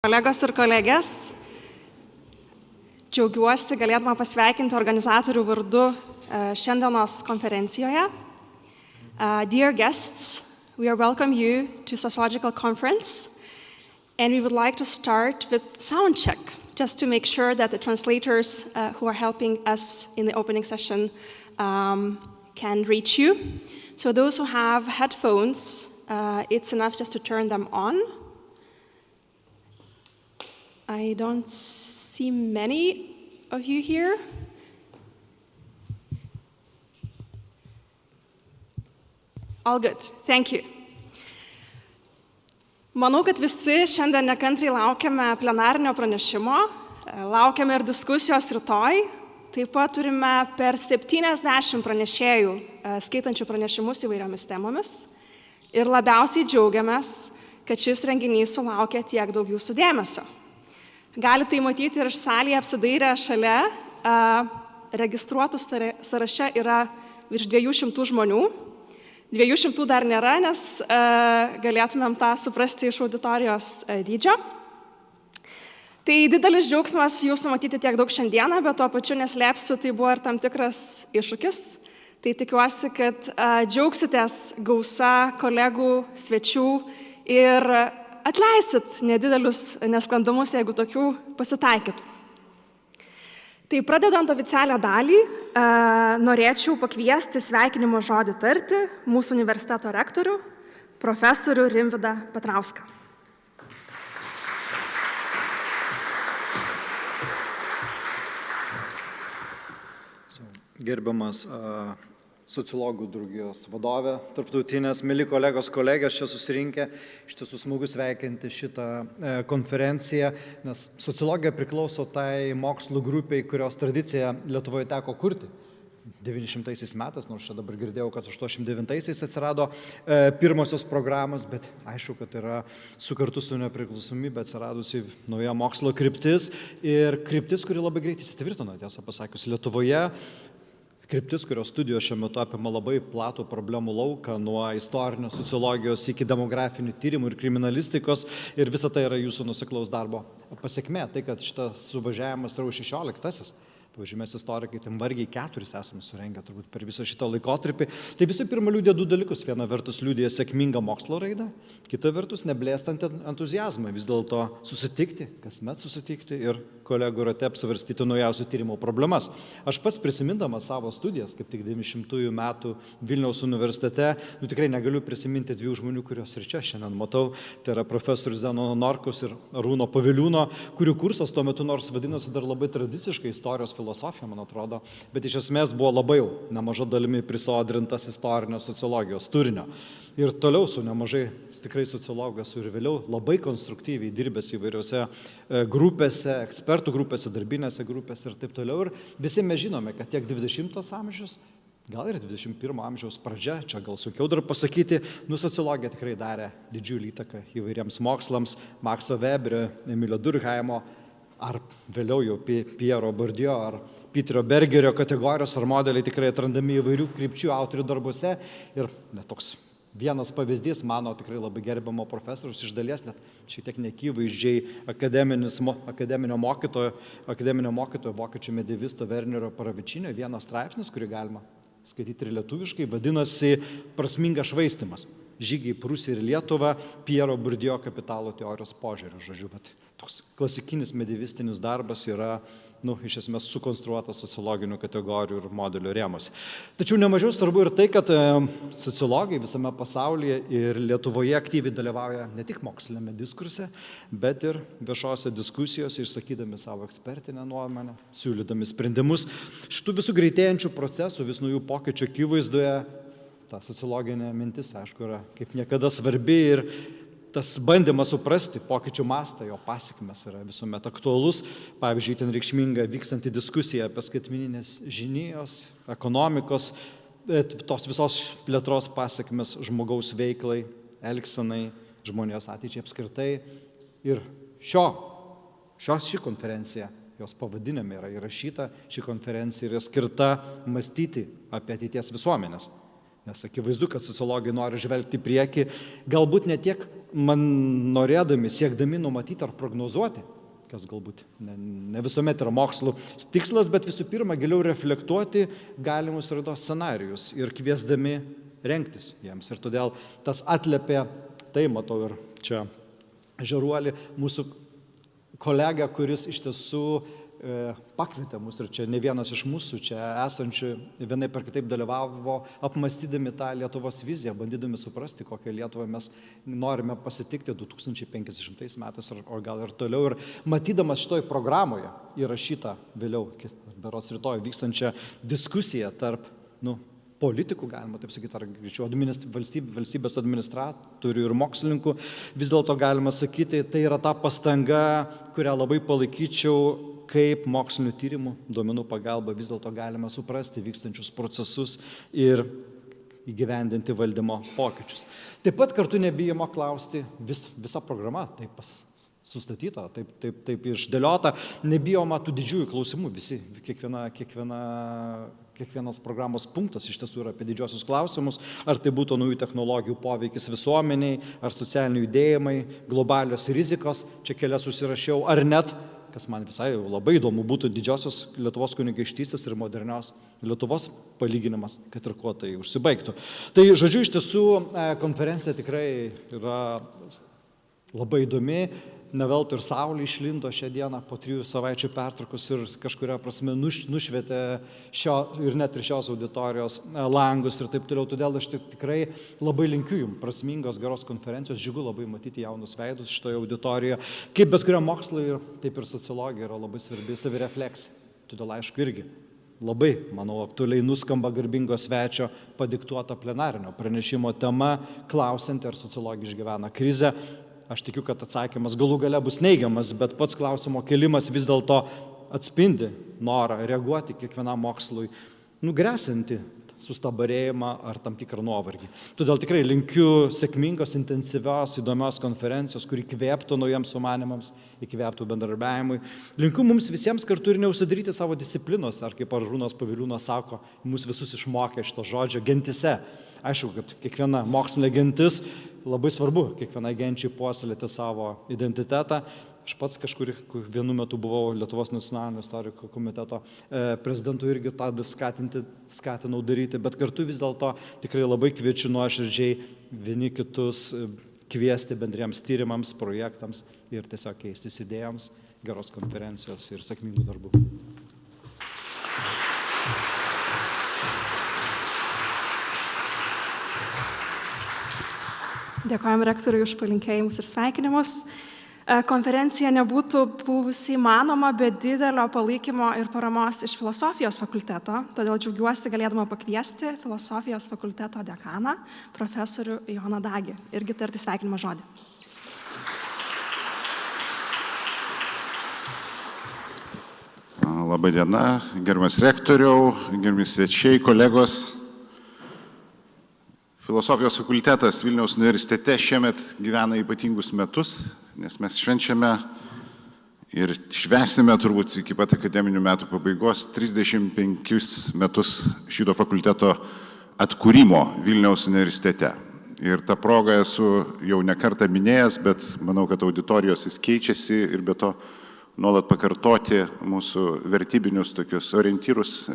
Kolegos ir kolegės, džiaugiuosi galėdama pasveikinti organizatorių vardu šiandienos konferencijoje. Dear guests, we welcome you to Sociological Conference, and we would like to start with sound check, just to make sure that the translators who are helping us in the opening session can reach you. So those who have headphones, it's enough just to turn them on. I don't see many of you here. All good. Thank you. Manau, kad visi šiandien nekantriai laukiame plenarinio pranešimo, laukiame ir diskusijos rytoj. Taip pat turime per 70 pranešėjų skaitančių pranešimus įvairiomis temomis. Ir labiausiai džiaugiamės, kad šis renginys sulaukė tiek daug jūsų dėmesio. Galite tai matyti ir salėje apsidairę šalia, registruotų sąraše yra virš 200 žmonių. 200 dar nėra, nes galėtumėm tą suprasti iš auditorijos dydžio. Tai didelis džiaugsmas jūsų matyti tiek daug šiandieną, bet tuo pačiu neslėpsiu, tai buvo ir tam tikras iššūkis. Tai tikiuosi, kad džiaugsitės gausa kolegų, svečių ir atleisit nedidelius nesklandumus, jeigu tokių pasitaikytų. Tai pradedant oficialią dalį, norėčiau pakviesti sveikinimo žodį tarti mūsų universiteto rektorių, profesorių Rimvydą Petrauską. Gerbiamas sociologų draugijos vadovė, Tarptautinės, mili kolegos, kolegės čia susirinkę, iš tiesų smagu sveikinti šitą konferenciją, nes sociologija priklauso tai mokslų grupiai, kurios tradiciją Lietuvoje teko kurti 900 metais, nors čia dabar girdėjau, kad 89 atsirado pirmosios programos, bet aišku, kad yra su kartu su nepriklausomybė atsiradusi nauja mokslo kryptis ir kryptis, kuri labai greitai įsitvirtino, tiesą pasakius, Lietuvoje. Kryptis, kurios studijos šiuo metu apima labai platų problemų lauką, nuo istorinės sociologijos iki demografinių tyrimų ir kriminalistikos, ir visa tai yra jūsų nuoseklaus darbo pasekmė. Tai, kad šitas suvažiavimas yra 16. Pavyzdžiui, mes istorikai ten vargiai 4 esame surengę turbūt per visą šitą laikotarpį. Tai visų pirma liudija 2 dalykus. Viena vertus liudija sėkmingą mokslo raidą, kita vertus neblėstant entuziazmą. Vis dėlto susitikti, kasmet susitikti ir kolegų rate apsvarstyti naujausių tyrimų problemas. Aš pats prisimindamas savo studijas, kaip tik 90-ųjų metų Vilniaus universitete, tikrai negaliu prisiminti 2 žmonių, kuriuos ir čia šiandien matau. Tai yra profesorius Zenono Norkaus ir Arūno Paviliūno, kurių kursas tuo metu nors vadinosi dar labai tradiciškai istorijos filosofija, man atrodo, bet iš esmės buvo labai jau nemaža dalimi prisodrintas istorinės sociologijos turinio. Ir toliau su nemažai tikrai sociologas ir vėliau labai konstruktyviai dirbęs įvairiose grupėse, ekspertų grupėse, darbinėse grupėse ir taip toliau. Ir visi mes žinome, kad tiek 20 amžius, gal ir 21 amžiaus pradžia, čia gal sunkiau dar pasakyti, sociologija tikrai darė didžiulį įtaką įvairiems mokslams, Makso Weberio, Emilio Durkheimo, ar vėliau jau Piero Bourdieu ar Peterio Bergerio kategorijos ar modeliai tikrai atrandami įvairių krypčių autorių darbuose. Ir toks vienas pavyzdys mano tikrai labai gerbiamo profesorius iš dalies, net šiek tiek neakivaizdžiai akademinio mokytojo vokiečių medievisto Wernerio Paravičinio vienas straipsnis, kurį galima skaityti ir lietuviškai, vadinasi Prasmingas švaistymas. Žygiai Prūsiją ir Lietuvą, Piero Bourdieu kapitalo teorijos požiūriu. Žodžiu, bet toks klasikinis medievistinis darbas yra, iš esmės sukonstruotas sociologinių kategorijų ir modelių rėmuose. Tačiau nemažiau svarbu ir tai, kad sociologai visame pasaulyje ir Lietuvoje aktyviai dalyvauja ne tik mokslinėme diskurse, bet ir viešose diskusijose, išsakydami savo ekspertinę nuomonę, siūlydami sprendimus. Šitų visų greitėjančių procesų, vis naujų pokyčių akivaizdoje, ta sociologinė mintis, aišku, yra kaip niekada svarbi ir tas bandymas suprasti pokyčių mastą, jo pasekmes yra visuomet aktualus. Pavyzdžiui, ten reikšminga vykstanti diskusija apie skaitmeninės žinijos, ekonomikos, tos visos plėtros pasekmes žmogaus veiklai, elgsenai, žmonijos ateičiai apskritai. Ir ši konferencija, jos pavadinime yra įrašyta, ši konferencija yra skirta mąstyti apie ateities visuomenės. Nes akivaizdu, kad sociologai nori žvelgti į priekį, galbūt ne tiek norėdami, siekdami numatyti ar prognozuoti, kas galbūt ne visuomet yra mokslų tikslas, bet visų pirma giliau reflektuoti galimus raidos scenarijus ir kviesdami rengtis jiems. Ir todėl tas atliepė, tai matau ir čia Žaruolį, mūsų kolegą, kuris iš tiesų pakvietė mus, ir čia ne vienas iš mūsų čia esančių vienaip ar kitaip dalyvavo, apmąstydami tą Lietuvos viziją, bandydami suprasti, kokią Lietuvą mes norime pasitikti 2050 metais, o gal ir toliau. Ir matydamas šitoj programoje įrašytą vėliau, berods rytoj vykstančią diskusiją tarp politikų, galima taip sakyti, ar greičiau valstybės administratorių ir mokslininkų, vis dėlto galima sakyti, tai yra ta pastanga, kurią labai palaikyčiau, kaip mokslinių tyrimų, duomenų pagalba vis dėlto galima suprasti vykstančius procesus ir įgyvendinti valdymo pokyčius. Taip pat kartu nebijoma klausti, visa programa taip sustatyta, taip išdėliota, nebijoma tų didžiųjų klausimų, kiekvienas programos punktas iš tiesų yra apie didžiosius klausimus, ar tai būtų naujų technologijų poveikis visuomeniai, ar socialiniai judėjimai, globalios rizikos, čia kelias užsirašiau, ar net, kas man visai labai įdomu, būtų didžiosios Lietuvos kunigaikštystės ir modernios Lietuvos palyginimas, kad ir kuo tai užsibaigtų. Tai, žodžiu, iš tiesų konferencija tikrai yra labai įdomi. Ne veltui ir saulė išlindo šią dieną po 3 savaičių pertraukos ir kažkuria prasme nušvietė ir net ir šios auditorijos langus ir taip toliau. Todėl aš tikrai labai linkiu jums prasmingos, geros konferencijos. Džiugu labai matyti jaunus veidus šitoje auditorijoje. Kaip bet kuriam mokslui, taip ir sociologija yra labai svarbi savirefleksija. Todėl aišku irgi labai, manau, aktualiai nuskamba garbingo svečio padiktuota plenarinio pranešimo tema, klausianti, ar sociologija išgyvena krizę. Aš tikiu, kad atsakymas galų gale bus neigiamas, bet pats klausimo kelimas vis dėlto atspindi norą reaguoti kiekvienam mokslui, grėsinti sustabarėjimą ar tam tikrą nuovargį. Todėl tikrai linkiu sėkmingos, intensyvios, įdomios konferencijos, kuri įkvėptų naujiems sumanymams, įkvėptų bendradarbiavimui. Linkiu mums visiems kartu ir neužsidaryti savo disciplinos, ar kaip Arūnas Paviliūnas sako, mus visus išmokė šito žodžio gentise. Aišku, kad kiekviena mokslinė gentis labai svarbu, kiekvienai genčiai puoselėti savo identitetą. Aš pats kažkur vienu metu buvau Lietuvos nacionalinio istorikų komiteto prezidentu, irgi tą skatinau daryti, bet kartu vis dėlto tikrai labai kviečiu nuoširdžiai vieni kitus kviesti bendriems tyrimams, projektams ir tiesiog keistis idėjams, geros konferencijos ir sėkmingų darbų. Dėkojame rektoriui už palinkėjimus ir sveikinimus. Konferencija nebūtų buvusi įmanoma be didelio palaikymo ir paramos iš Filosofijos fakulteto, todėl džiaugiuosi galėdama pakviesti Filosofijos fakulteto dekaną, profesorių Joną Dagį, irgi tarti sveikinimo žodį. Labadiena, gerbiamas rektoriau, gerbiami svečiai, kolegos. Filosofijos fakultetas Vilniaus universitete šiemet gyvena ypatingus metus, nes mes švenčiame ir švęsime turbūt iki pat akademinių metų pabaigos 35 metus šito fakulteto atkūrimo Vilniaus universitete. Ir tą progą esu jau ne kartą minėjęs, bet manau, kad auditorijos jis keičiasi ir be to nuolat pakartoti mūsų vertybinius tokius orientyrus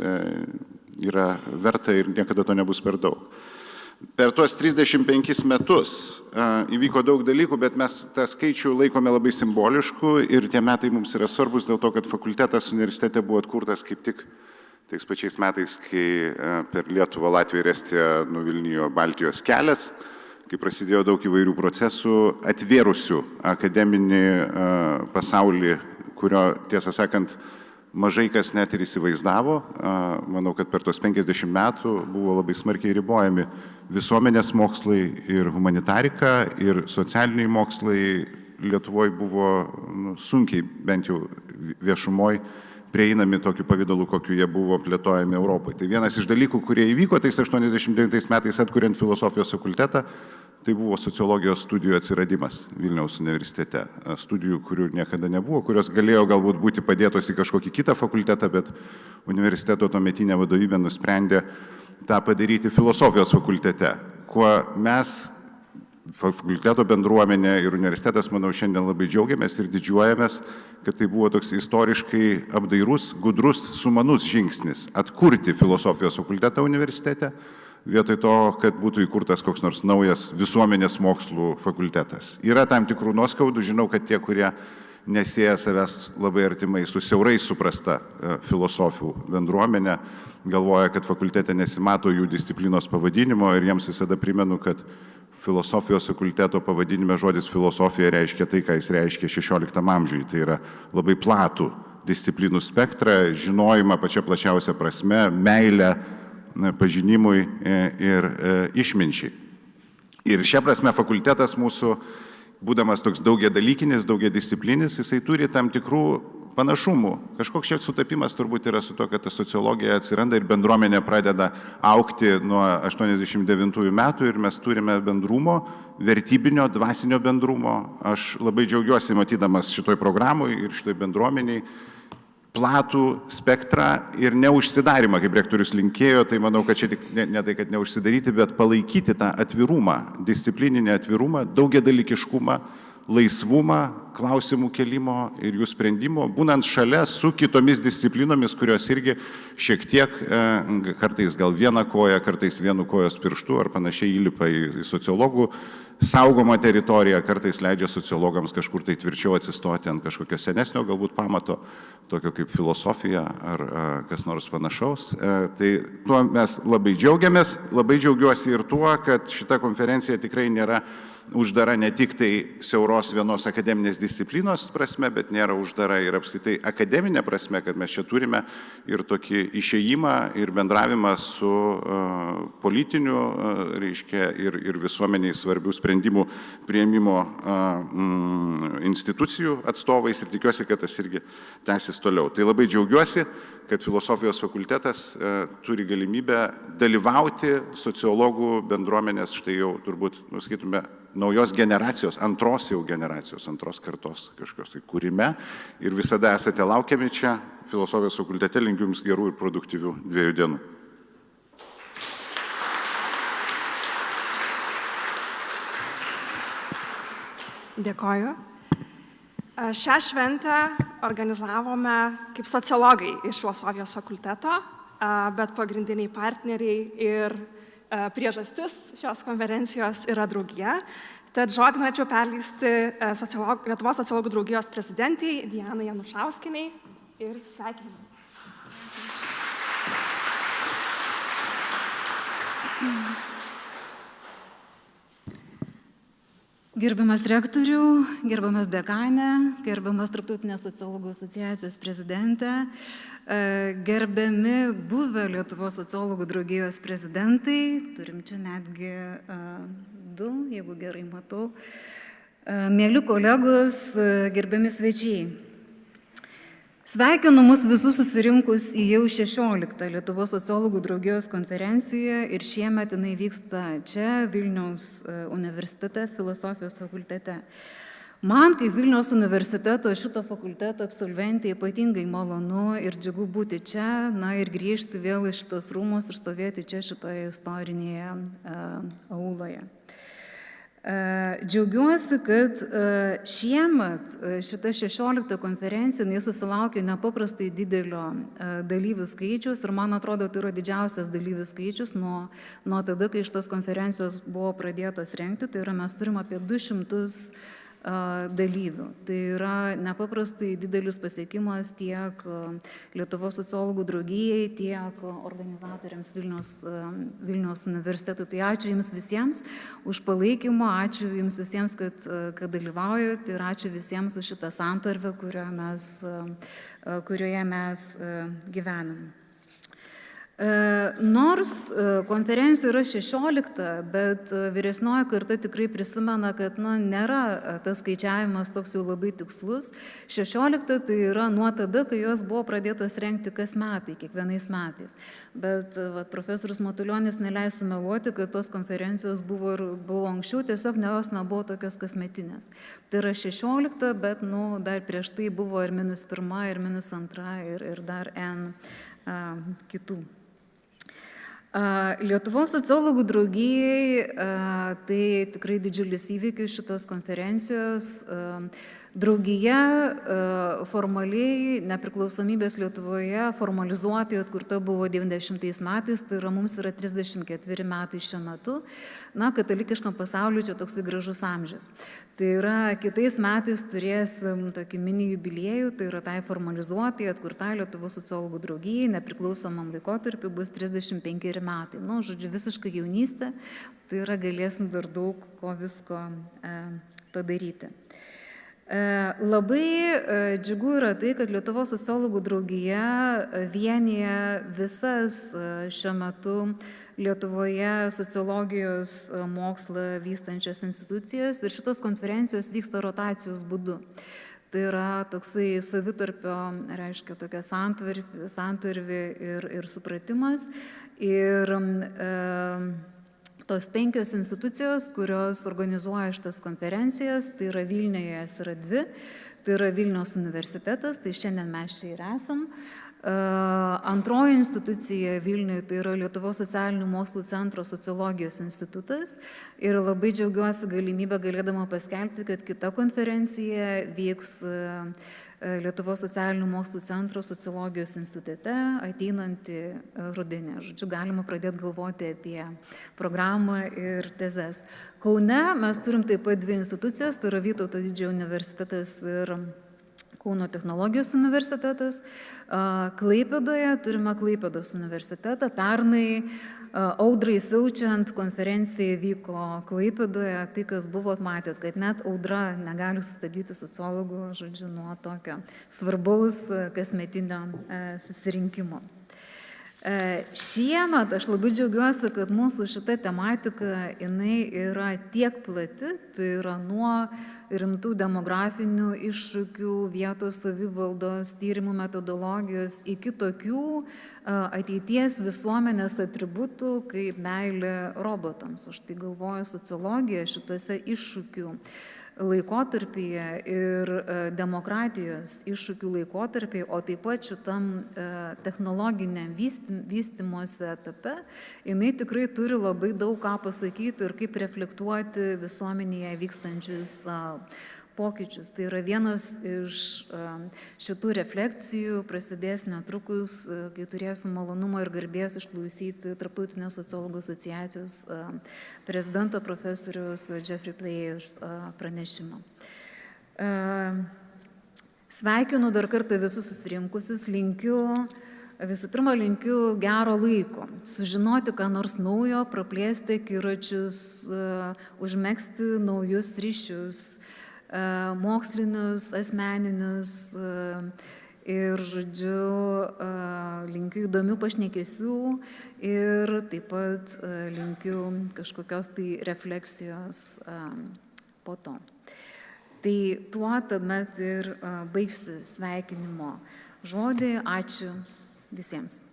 yra verta ir niekada to nebus per daug. Per tuos 35 metus įvyko daug dalykų, bet mes tą skaičių laikome labai simbolišku ir tie metai mums yra svarbus dėl to, kad fakultetas universitete buvo atkurtas kaip tik tais pačiais metais, kai per Lietuvą, Latviją ir Estiją nuvilnijo Baltijos kelias, kai prasidėjo daug įvairių procesų, atvėrusių akademinį pasaulį, kurio, tiesą sakant, mažai kas net ir įsivaizdavo. Manau, kad per tos 50 metų buvo labai smarkiai ribojami visuomenės mokslai ir humanitarika, ir socialiniai mokslai Lietuvoje buvo sunkiai, bent jau viešumoje, prieinami tokiu pavydalu, kokiu jie buvo plėtojami Europoje. Tai vienas iš dalykų, kurie įvyko tais 89 metais atkuriant Filosofijos fakultetą, tai buvo sociologijos studijų atsiradimas Vilniaus universitete. Studijų, kurių niekada nebuvo, kurios galėjo galbūt būti padėtos į kažkokį kitą fakultetą, bet universiteto tuometinė vadovybė nusprendė tą padaryti Filosofijos fakultete, kuo mes fakulteto bendruomenė ir universitetas, manau, šiandien labai džiaugiamės ir didžiuojamės, kad tai buvo toks istoriškai apdairus, gudrus, sumanus žingsnis atkurti filosofijos fakultetą universitete, vietoj to, kad būtų įkurtas koks nors naujas visuomenės mokslų fakultetas. Yra tam tikrų nuoskaudų, žinau, kad tie, kurie nesieja savęs labai artimai su siaurai suprasta filosofų bendruomenė, galvoja, kad fakultete nesimato jų disciplinos pavadinimo ir jiems visada primenu, kad filosofijos fakulteto pavadinime žodis filosofija reiškia tai, ką jis reiškia XVI amžiui. Tai yra labai platų disciplinų spektrą, žinojimą pačia plačiausia prasme, meilę pažinimui ir išminčiai. Ir šia prasme fakultetas mūsų, būdamas toks daugiadalykinis, daugiadisciplinis, jisai turi tam tikrų panašumų. Kažkoks čia sutapimas turbūt yra su to, kad ta sociologija atsiranda ir bendruomenė pradeda augti nuo 89 metų ir mes turime bendrumo, vertybinio, dvasinio bendrumo. Aš labai džiaugiuosi matydamas šitoj programui ir šitoj bendruomeniai platų spektrą ir neužsidarimą, kaip rektorius linkėjo, tai manau, kad čia tik ne tai, kad neužsidaryti, bet palaikyti tą atvirumą, disciplininį atvirumą, daugiadalykiškumą, laisvumą, klausimų kelimo ir jų sprendimo, būnant šalia su kitomis disciplinomis, kurios irgi šiek tiek, kartais gal vieną koją, kartais vienu kojos pirštu ar panašiai įlipa į sociologų saugomą teritoriją, kartais leidžia sociologams kažkur tai tvirčiau atsistoti ant kažkokio senesnio galbūt pamato, tokio kaip filosofija ar kas nors panašaus. Tai tuo mes labai džiaugiamės, labai džiaugiuosi ir tuo, kad šita konferencija tikrai nėra uždara ne tik tai siauros vienos akademinės disciplinos prasme, bet nėra uždara ir apskritai akademinė prasme, kad mes čia turime ir tokį išėjimą ir bendravimą su politiniu, reiškia, ir visuomeniai svarbių sprendimų priėmimo institucijų atstovais ir tikiuosi, kad tas irgi tęsis toliau. Tai labai džiaugiuosi, kad filosofijos fakultetas turi galimybę dalyvauti sociologų bendruomenės, štai jau turbūt, sakytume, naujos generacijos, antros kartos kažkokios tai kūrime ir visada esate laukiami čia filosofijos fakultete, linkiu jums gerų ir produktyvių 2 dienų. Dėkoju. Šią šventę organizavome kaip sociologai iš filosofijos fakulteto, bet pagrindiniai partneriai ir priežastis šios konferencijos yra draugija. Tad žodį norėčiau perleisti Lietuvos sociologų draugijos prezidentei Dianai Janušauskienei ir sveikinimui. Gerbiamas rektorių, gerbiamas dekanė, gerbiamas Tarptautinės sociologų asociacijos prezidentė, gerbiami buvę Lietuvos sociologų draugijos prezidentai, turim čia netgi 2, jeigu gerai matau, mėly kolegos, gerbiami svečiai. Sveikinu mus visus susirinkus į jau 16 Lietuvos sociologų draugijos konferenciją ir šiemet jinai vyksta čia Vilniaus universitete, filosofijos fakultete. Man, kaip Vilniaus universiteto šito fakulteto absolventė, ypatingai malonu ir džiugu būti čia, ir grįžti vėl į šitos rūmus ir stovėti čia šitoje istorinėje auloje. Džiaugiuosi, kad šiemet šita 16 konferencija susilaukė nepaprastai didelio dalyvių skaičius ir man atrodo, tai yra didžiausias dalyvių skaičius nuo tada, kai šitos konferencijos buvo pradėtos rengti, tai yra mes turim apie 200 dalyvių. Tai yra nepaprastai didelis pasiekimas tiek Lietuvos sociologų draugijai, tiek organizatoriams Vilniaus universitetų. Tai ačiū Jums visiems už palaikymą, ačiū Jums visiems, kad dalyvaujat ir ačiū visiems už šitą santarvę, kurioje mes gyvenam. Nors konferencija yra 16, bet vyresnioji karta tikrai prisimena, kad nėra tas skaičiavimas toks jau labai tikslus. 16 tai yra nuo tada, kai jos buvo pradėtos rengti kas metai, kiekvienais metais. Bet profesorius Matulionis neleis sumeluoti, kad tos konferencijos buvo anksčiau, tiesiog jos nebuvo tokios kasmetinės. Tai yra 16, bet dar prieš tai buvo ir -1, ir -2 ir dar N kitų. Lietuvos sociologų draugijai tai tikrai didžiulis įvykis šitos konferencijos. Draugija formaliai nepriklausomybės Lietuvoje formalizuotai atkurta buvo 90 metais, tai yra mums yra 34 metai šiuo metu. Na, katalikiškam pasauliu čia toksai gražus amžius. Tai yra kitais metais turėsim tokį mini jubiliejų, tai yra tai formalizuotai atkurta Lietuvos sociologų draugijai, nepriklausomam laikotarpiu bus 35 metai. Nu, žodžiu, visiškai jaunystė, tai yra galėsim dar daug ko visko padaryti. Labai džiugu yra tai, kad Lietuvos sociologų draugija vienyje visas šiuo metu Lietuvoje sociologijos mokslą vystančias institucijas ir šitos konferencijos vyksta rotacijos būdu. Tai yra toksai savitarpio, reiškia tokia santarvė ir supratimas. Ir tos 5 institucijos, kurios organizuoja šitas konferencijas, tai yra Vilniuje yra 2, tai yra Vilniaus universitetas, tai šiandien mes čia ir esam. Antroji institucija Vilniuje tai yra Lietuvos socialinių mokslų centro sociologijos institutas ir labai džiaugiuosi galimybę galėdama paskelbti, kad kita konferencija vyks Lietuvos socialinių mokslų centro sociologijos institute ateinantį rudenį. Žodžiu, galima pradėti galvoti apie programą ir tezes. Kaune mes turim taip pat 2 institucijas, tai yra Vytauto didžiojo universitetas ir Kauno technologijos universitetas. Klaipėdoje turime Klaipėdos universitetą. Pernai audrai siaučiant konferencija vyko Klaipėdoje. Tai, kas buvo, matėt, kad net audra negali sustabdyti sociologų, žodžiu, nuo tokio svarbaus kasmetinio susirinkimo. Šiemet aš labai džiaugiuosi, kad mūsų šita tematika jinai yra tiek plati, tai yra nuo rimtų demografinių iššūkių, vietos savivaldos, tyrimų metodologijos iki tokių ateities visuomenės atributų kaip meilė robotams. Aš tai galvoju, sociologija šituose iššūkių laikotarpyje ir demokratijos iššūkių laikotarpyje, o taip pat šitam technologiniam vystymosi etape, jinai tikrai turi labai daug ką pasakyti ir kaip reflektuoti visuomenėje vykstančius pokyčius. Tai yra vienas iš šitų refleksijų, prasidės netrukus, kai turėsim malonumą ir garbės išklausyti Tarptautinės sociologų asociacijos prezidento profesoriaus Geoffrey Pleyers pranešimą. Sveikinu dar kartą visus susirinkusius, visų pirma, linkiu gero laiko, sužinoti ką nors naujo, praplėsti akiračius, užmegzti naujus ryšius, mokslinius, asmeninius ir, žodžiu, linkiu įdomių pašnekesių ir taip pat linkiu kažkokios tai refleksijos po to. Tai tuo tuomet ir baigsiu sveikinimo žodį. Ačiū visiems.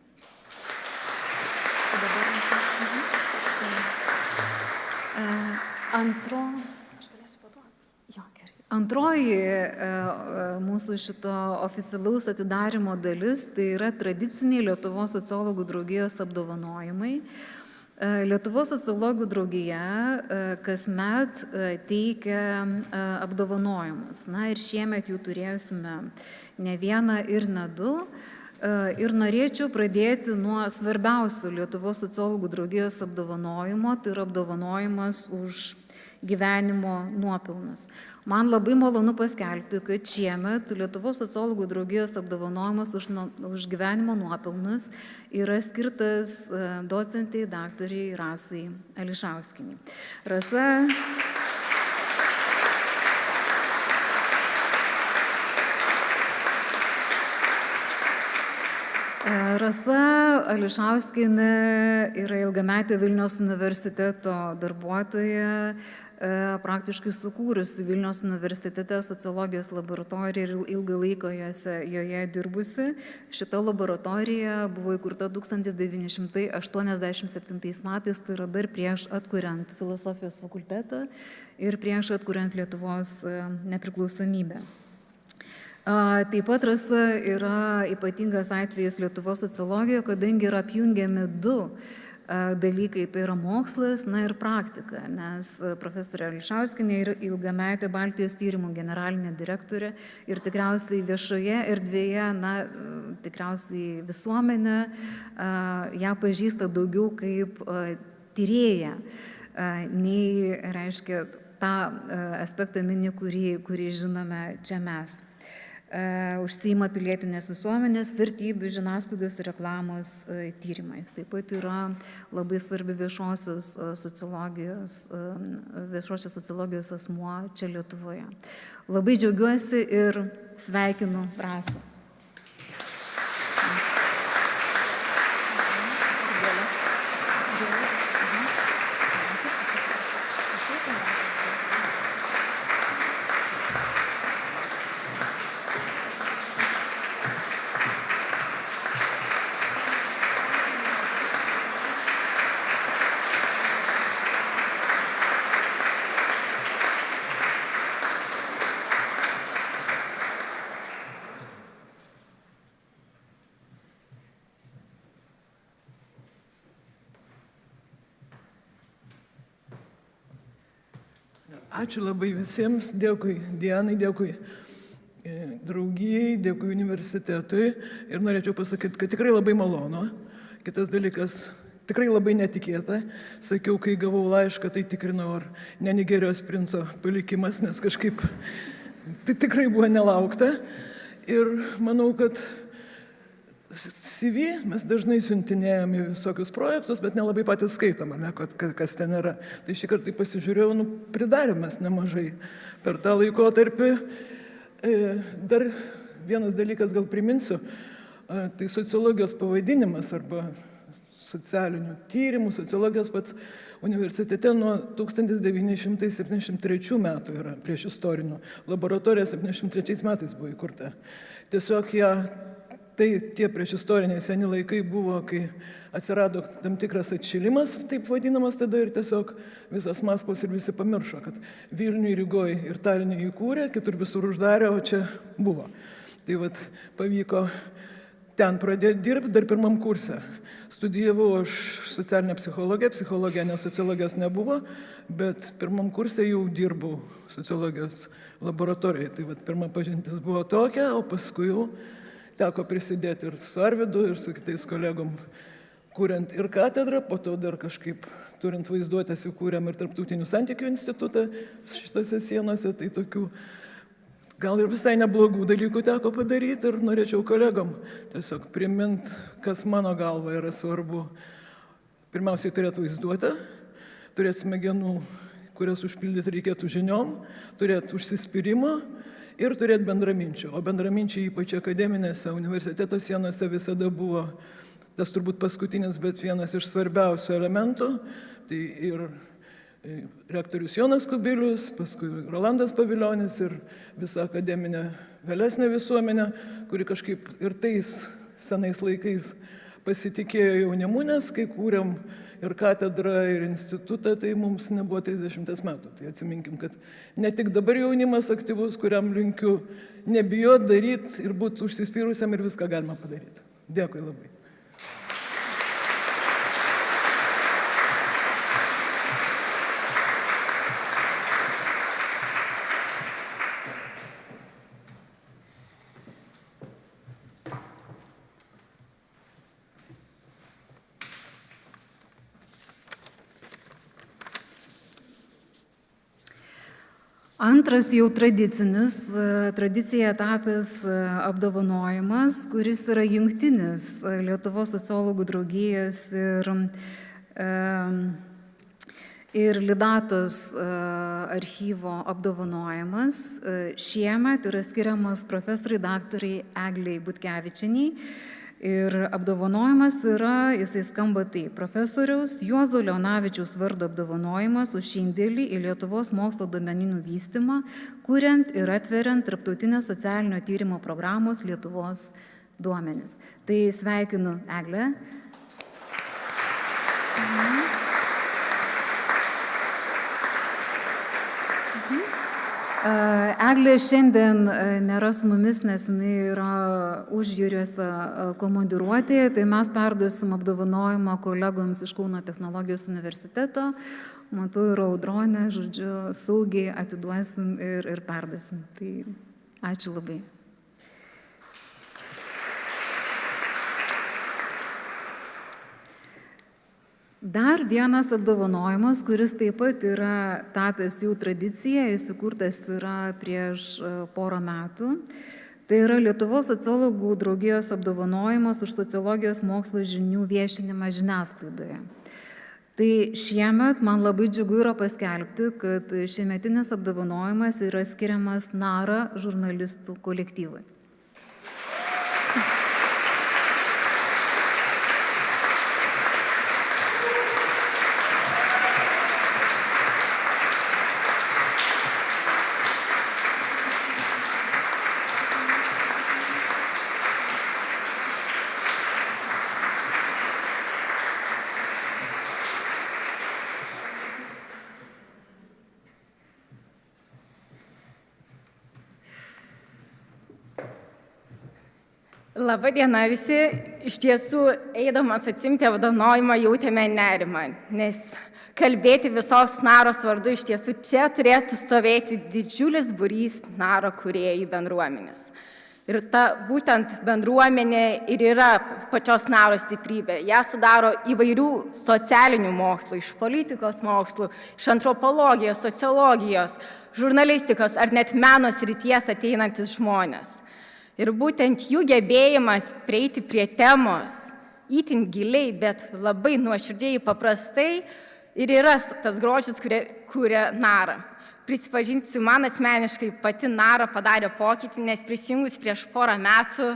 Antroji mūsų šito oficialaus atidarymo dalis tai yra tradiciniai Lietuvos sociologų draugijos apdovanojimai. Lietuvos sociologų draugija kasmet teikia apdovanojimus. Na ir šiemet jų turėsime ne vieną ir ne 2. Ir norėčiau pradėti nuo svarbiausių Lietuvos sociologų draugijos apdovanojimo, tai yra apdovanojimas už gyvenimo nuopelnus. Man labai malonu paskelbti, kad šiemet Lietuvos sociologų draugijos apdovanojimas už gyvenimo nuopelnus yra skirtas docentei daktariai Rasai Ališauskienei. Rasa Ališauskienė yra ilgametė Vilniaus universiteto darbuotoja, praktiškai sukūrusi Vilniaus universitete sociologijos laboratoriją ir ilgą laiką joje dirbusi. Šita laboratorija buvo įkurta 1987 metais, tai yra dar prieš atkuriant Filosofijos fakultetą ir prieš atkuriant Lietuvos nepriklausomybę. Taip pat Rasa yra ypatingas atvejis Lietuvos sociologijoje, kadangi yra apjungiami 2 dalykai, tai yra mokslas, na ir praktika, nes profesorė Ališauskienė yra ilgametė Baltijos tyrimų generalinė direktorė ir tikriausiai viešoje erdvėje, na, tikriausiai visuomenė ją pažįsta daugiau kaip tyrėja, nei, reiškia, tą aspektą mini, kurį žinome čia mes. Užsiima pilietinės visuomenės, vertybių, žiniasklaidos ir reklamos tyrimais. Taip pat yra labai svarbi viešosios sociologijos asmuo čia Lietuvoje. Labai džiaugiuosi ir sveikinu Rasą. Ačiū labai visiems, dėkui Dianai, dėkui draugijai, dėkui universitetui ir norėčiau pasakyti, kad tikrai labai malonu. Kitas dalykas, tikrai labai netikėta. Sakiau, kai gavau laišką, tai tikrinau, ar ne Nigerijos princo palikimas, nes kažkaip tai tikrai buvo nelaukta. Ir manau, kad CV mes dažnai siuntinėjame visokius projektus, bet nelabai patys skaitom, ar ne, kas ten yra. Tai šį kartą pasižiūrėjau, pridarėm mes nemažai per tą laikotarpį. Dar vienas dalykas gal priminsiu, tai sociologijos pavadinimas arba socialinių tyrimų, sociologijos pats universitete nuo 1973 metų yra prieš istorinių. Laboratorija 73 metais buvo įkurta. Tiesiog tie priešistoriniai seni laikai buvo, kai atsirado tam tikras atšilimas, taip vadinamas tada, ir tiesiog visas Maskvos ir visi pamiršo, kad Vilniui, Rygoje ir Taline įkūrė, kitur visur uždarė, o čia buvo. Tai vat pavyko ten pradėti dirbti dar pirmam kurse. Studijavau aš socialinę psichologiją, nes sociologijos nebuvo, bet pirmam kurse jau dirbau sociologijos laboratorijoje. Tai vat pirma pažintis buvo tokia, o paskui jau teko prisidėti ir su Arvydu, ir su kitais kolegom, kuriant ir katedrą, po to dar kažkaip turint vaizduotės įkūrėm ir Tarptautinių santykių institutą šitose sienose, tai tokių gal ir visai neblogų dalykų teko padaryti ir norėčiau kolegom tiesiog primint, kas mano galva yra svarbu. Pirmiausiai turėti vaizduotę, turėti smegenų, kurias užpildyti reikėtų žiniom, turėti užsispyrimą, ir turėti bendraminčių. O bendraminčiai ypač akademinėse universiteto sienose visada buvo tas turbūt paskutinis, bet vienas iš svarbiausių elementų. Tai ir rektorius Jonas Kubilius, paskui Rolandas Paviljonis ir visa akademinė vėlesnė visuomenė, kuri kažkaip ir tais senais laikais pasitikėjo jaunimu, nes kai kūrėm ir katedrą, ir institutą, tai mums nebuvo 30 metų. Tai atsiminkim, kad ne tik dabar jaunimas aktyvus, kuriam linkiu nebijot, daryti ir būti užsispyrusiam ir viską galima padaryti. Dėkui labai. Antras jau tradicija tapęs apdovanojimas, kuris yra jungtinis Lietuvos sociologų draugijos ir Lidatos archyvo apdovanojimas. Šiemet yra skiriamas profesoriai daktarai Eglei Butkevičienei. Ir apdovanojimas jisai skamba taip: profesoriaus Juozo Leonavičiaus vardo apdovanojimas už šį indėlį į Lietuvos mokslo duomenynų vystymą, kuriant ir atveriant Tarptautinės socialinio tyrimo programos Lietuvos duomenis. Tai sveikinu Eglę. Eglė šiandien nėra su mumis, nes jinai yra užjūriuose komandiruotėje, tai mes perduosim apdovanojimą kolegoms iš Kauno technologijos universiteto. Matau, yra Audronė, žodžiu, saugiai atiduosim ir perduosim. Tai ačiū labai. Dar vienas apdovanojimas, kuris taip pat yra tapęs jau tradicija, įsikurtas yra prieš porą metų. Tai yra Lietuvos sociologų draugijos apdovanojimas už sociologijos mokslo žinių viešinimą žiniasklaidoje. Tai šiemet man labai džiugu yra paskelbti, kad šiemetinis apdovanojimas yra skiriamas NARA žurnalistų kolektyvui. Labą dieną visi. Iš tiesų, eidamas atsimti apdovanojimą jautėme nerimą, nes kalbėti visos NAROS vardu iš tiesų čia turėtų stovėti didžiulis būrys NARO kūrėjų bendruomenės. Ir ta būtent bendruomenė ir yra pačios NAROS stiprybė. Ją sudaro įvairių socialinių mokslų, iš politikos mokslų, iš antropologijos, sociologijos, žurnalistikos ar net meno srities ateinantis žmonės. Ir būtent jų gebėjimas prieiti prie temos itin giliai, bet labai nuoširdžiai paprastai ir yra tas grožis, kuria NARA. Prisipažinsiu, man asmeniškai pati NARA padarė pokytį, nes prisijungus prieš porą metų,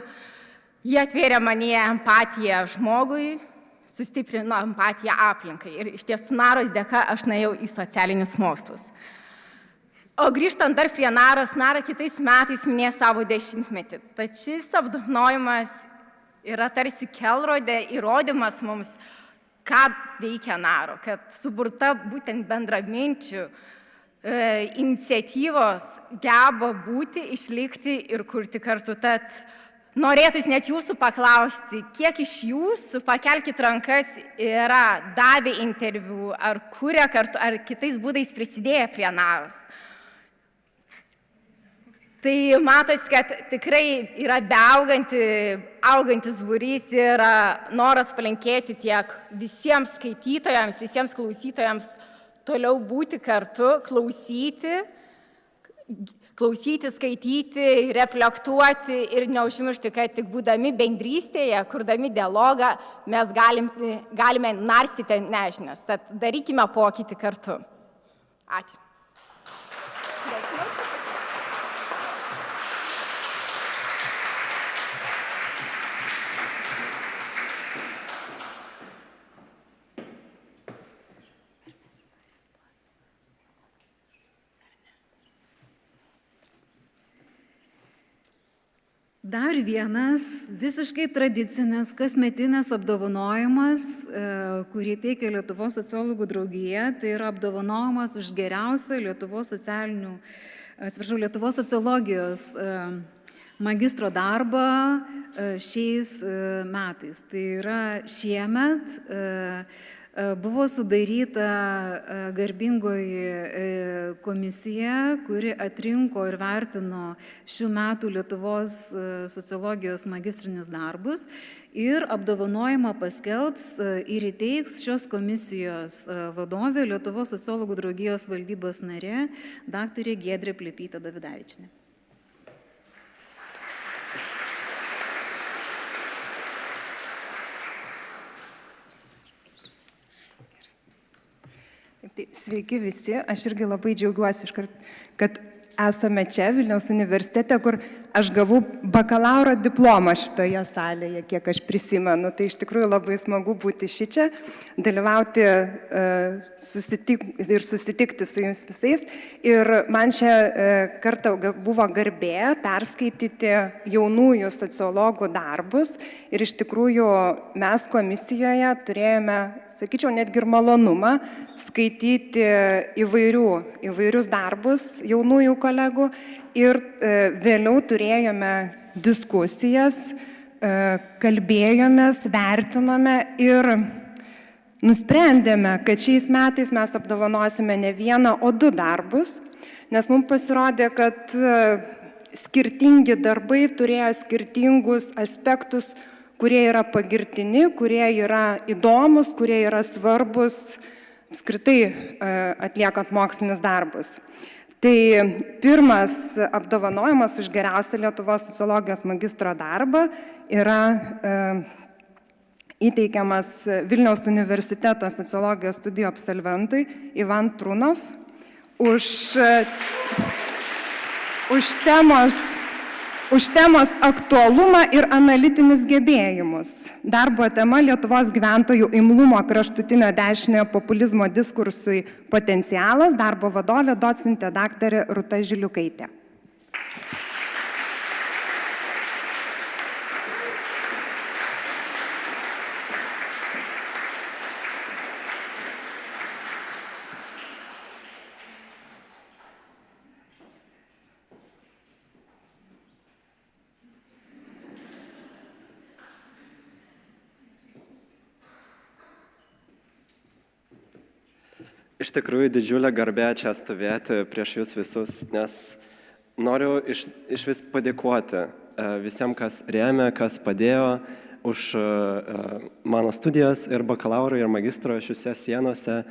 jie atvėrė manyje empatiją žmogui, sustiprino empatiją aplinkai. Ir iš tiesų NAROS dėka aš nuėjau į socialinius mokslus. O grįžtant dar prie NAROS, NARA kitais metais minės savo 10-metį. Tad šis apdovanojimas yra tarsi kelrodė įrodymas mums, ką veikia NARO, kad suburta būtent bendraminčių iniciatyvos geba būti, išlikti ir kurti kartu. Tad norėtųs net jūsų paklausti, kiek iš jūsų, pakelkit rankas, yra davę interviu, ar kuria kartu, ar kitais būdais prisidėję prie NAROS. Tai matos, kad tikrai yra augantis būrys ir noras palinkėti tiek visiems skaitytojams, visiems klausytojams toliau būti kartu, klausyti, skaityti, reflektuoti ir neužmiršti, kad tik būdami bendrystėje, kurdami dialogą, mes galime narstyti nežinias. Tad darykime pokytį kartu. Ačiū. Dar vienas visiškai tradicinis kasmetinis apdovanojimas, kurį teikia Lietuvos sociologų draugija, tai yra apdovanojimas už geriausią Lietuvos sociologijos magistro darbą šiais metais. Tai yra šiemet buvo sudaryta garbingoji komisija, kuri atrinko ir vertino šių metų Lietuvos sociologijos magistrinius darbus ir apdovanojimą paskelbs ir įteiks šios komisijos vadovė, Lietuvos sociologų draugijos valdybos narė, daktarė Giedrė Pleyers. Sveiki visi, aš irgi labai džiaugiuosi, kad esame čia Vilniaus universitete, kur aš gavau bakalauro diplomą šitoje salėje, kiek aš prisimenu. Tai iš tikrųjų labai smagu būti šičia, dalyvauti ir susitikti su jums visais. Ir man šią kartą buvo garbė perskaityti jaunųjų sociologų darbus. Ir iš tikrųjų mes komisijoje turėjome, sakyčiau, netgi ir malonumą skaityti įvairius darbus jaunųjų kolegų ir vėliau turėjome diskusijas, kalbėjomės, vertinome ir nusprendėme, kad šiais metais mes apdovanosime ne vieną, o 2 darbus, nes mums pasirodė, kad skirtingi darbai turėjo skirtingus aspektus, kurie yra pagirtini, kurie yra įdomus, kurie yra svarbus apskritai atliekant mokslinius darbus. Tai pirmas apdovanojimas už geriausią Lietuvos sociologijos magistro darbą yra įteikiamas Vilniaus universiteto sociologijos studijų absolventui Ivan Trunov už temos aktualumą ir analitinius gebėjimus. Darbo tema Lietuvos gyventojų imlumo kraštutinio dešiniojo populizmo diskursui potencialas, darbo vadovė docentė daktarė Rūta Žiliukaitė. Iš tikrųjų didžiulė garbė čia stovėti prieš jūs visus, nes noriu iš vis padėkoti visiems, kas rėmė, kas padėjo už mano studijas ir bakalauro ir magistro šiuose sienose.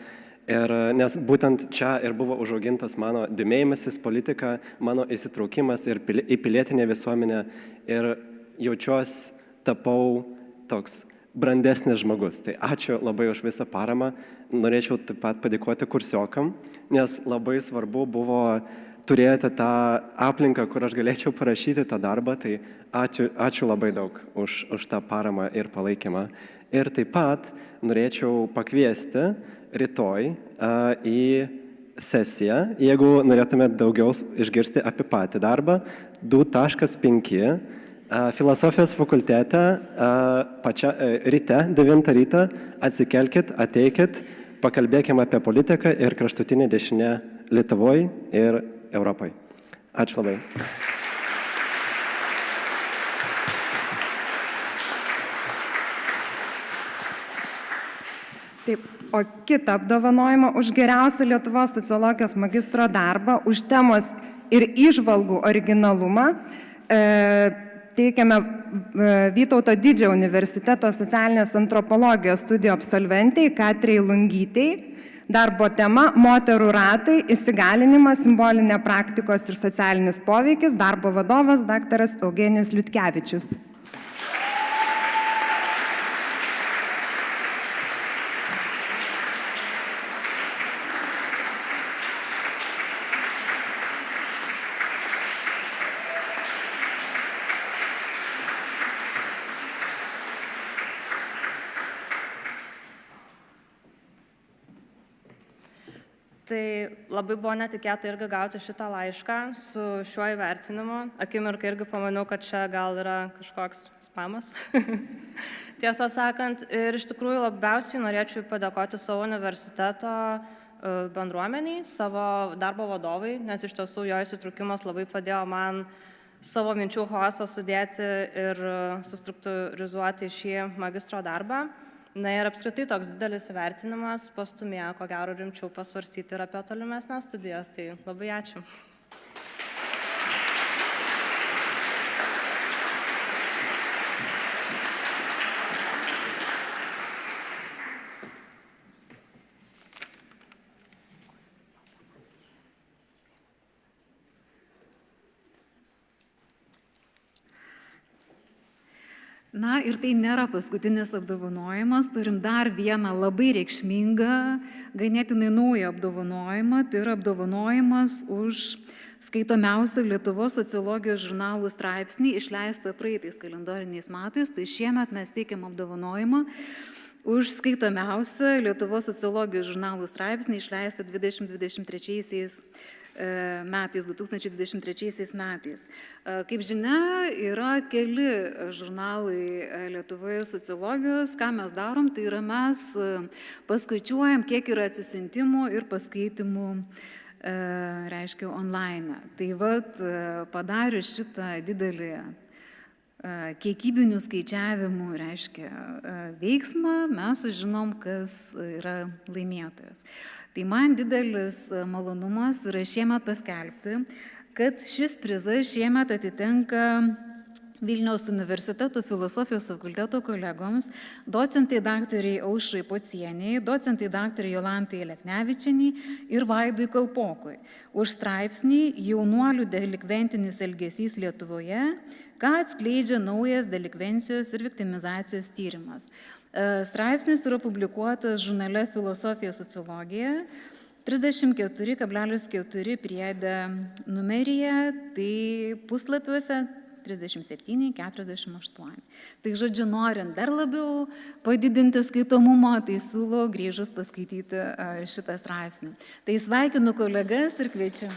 Nes būtent čia ir buvo užaugintas mano domėjimasis politika, mano įsitraukimas ir į pilietinę visuomenę ir jaučiuosi tapau toks brandesnis žmogus. Tai ačiū labai už visą paramą. Norėčiau taip pat padėkoti kursiokam, nes labai svarbu buvo turėti tą aplinką, kur aš galėčiau parašyti tą darbą. Tai ačiū labai daug už tą paramą ir palaikymą. Ir taip pat norėčiau pakviesti rytoj į sesiją, jeigu norėtumėte daugiau išgirsti apie patį darbą, 2.5. Filosofijos fakultete ryte, 9 ryto, atsikelkit, ateikit, pakalbėkime apie politiką ir kraštutinę dešinę Lietuvoje ir Europoje. Ačiū labai. Taip, o kitą apdovanojimą už geriausią Lietuvos sociologijos magistro darbą, už temos ir įžvalgų originalumą, teikiame Vytauto Didžiojo universiteto socialinės antropologijos studijų absolventei Katrai Lungytei. Darbo tema – moterų ratai, įsigalinimas, simbolinė praktikos ir socialinis poveikis. Darbo vadovas daktaras Eugenijus Liutkevičius. Tai labai buvo netikėta irgi gauti šitą laišką su šiuo įvertinimu. Akimirką irgi pamaniau, kad čia gal yra kažkoks spamas. Tiesą sakant, ir iš tikrųjų labiausiai norėčiau padėkoti savo universiteto bendruomeniai, savo darbo vadovai, nes iš tiesų jo įsitraukimas labai padėjo man savo minčių chaosą sudėti ir sustruktūrizuoti šį magistro darbą. Na ir apskritai toks didelis įvertinimas pastumėjo, ko gero rimčiau pasvarstyti ir apie tolimesnes studijas. Tai labai ačiū. Na ir tai nėra paskutinis apdovanojimas, turim dar vieną labai reikšmingą, ganėtinai naują apdovanojimą. Tai yra apdovanojimas už skaitomiausią Lietuvos sociologijos žurnalų straipsnį išleistą praeitais kalendoriniais metais. Tai šiemet mes teikiam apdovanojimą už skaitomiausią Lietuvos sociologijos žurnalų straipsnį išleistą 2023 metais. Kaip žinia, yra keli žurnalai Lietuvoje sociologijos. Ką mes darom, tai yra mes paskaičiuojam, kiek yra atsisintimų ir paskaitimų reiškia, online. Tai vat, padarius šitą didelį kiekybinių skaičiavimų, reiškia, veiksmą, mes sužinom, kas yra laimėtojas. Tai man didelis malonumas yra šiemet paskelbti, kad šis prizas šiemet atitenka Vilniaus universiteto filosofijos fakulteto kolegoms, docentai daktariai Aušrai Pocieniai, docentai daktarai Jolantai Leknevičieniai ir Vaidui Kalpokui už straipsnį Jaunuolių delikventinis elgesys Lietuvoje, ką atskleidžia naujas delikvencijos ir viktimizacijos tyrimas. Straipsnis yra publikuotas žurnale Filosofijos sociologija 34,4 priede numeryje, tai puslapiuose 37-48. Tai žodžiu, norint dar labiau padidinti skaitomumą, tai siūlau grįžus paskaityti šitą straipsnį. Tai sveikinu kolegas ir kviečiu.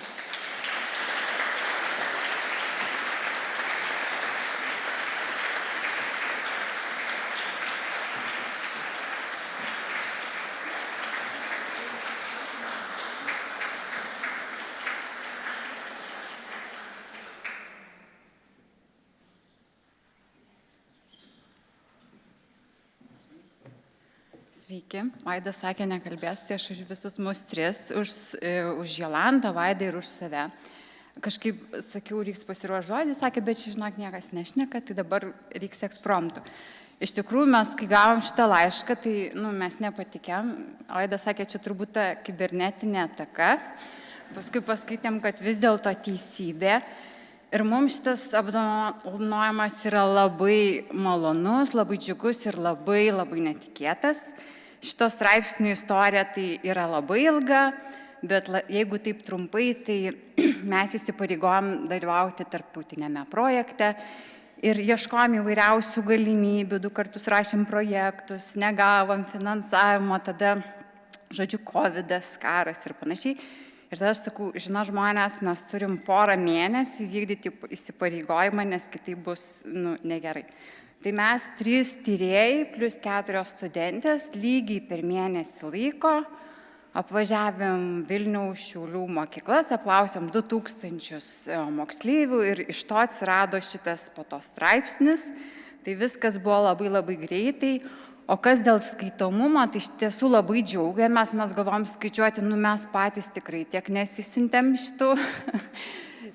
Sveiki, Vaidas sakė, nekalbės, aš už visus mus tris, už Jolantą, Vaidą ir už save. Kažkaip sakiau, reiks pasiruošti žodį, sakė, bet žinok, niekas nešneka, tai dabar reiks ekspromptų. Iš tikrųjų, mes, kai gavom šitą laišką, tai mes nepatikėm. Vaidas sakė, čia turbūt ta kibernetinė ataka. Paskui paskaitėm, kad vis dėlto teisybė. Ir mums šitas apdovanojimas yra labai malonus, labai džiugus ir labai netikėtas. Šito straipsnių istorija tai yra labai ilga, bet jeigu taip trumpai, tai mes įsipareigojom dalyvauti tarptautinėme projekte ir ieškojom įvairiausių galimybių, 2 kartus rašėm projektus, negavom finansavimo, tada, žodžiu, covidas, karas ir panašiai. Ir tada aš sakau, žino žmonės, mes turim 1 mėnesių vykdyti įsipareigojimą, nes kitaip bus negerai. Tai mes 3 tyrėjai plus 4 studentės lygiai per mėnesį laiko apvažiavėm Vilniaus Šiaulių mokyklas, aplausėm 2000 moksleivių ir iš to atsirado šitas po to straipsnis. Tai viskas buvo labai greitai. O kas dėl skaitomumo, tai iš tiesų labai džiaugiamės, mes galvom skaičiuoti, mes patys tikrai tiek nesisiuntėm šitų.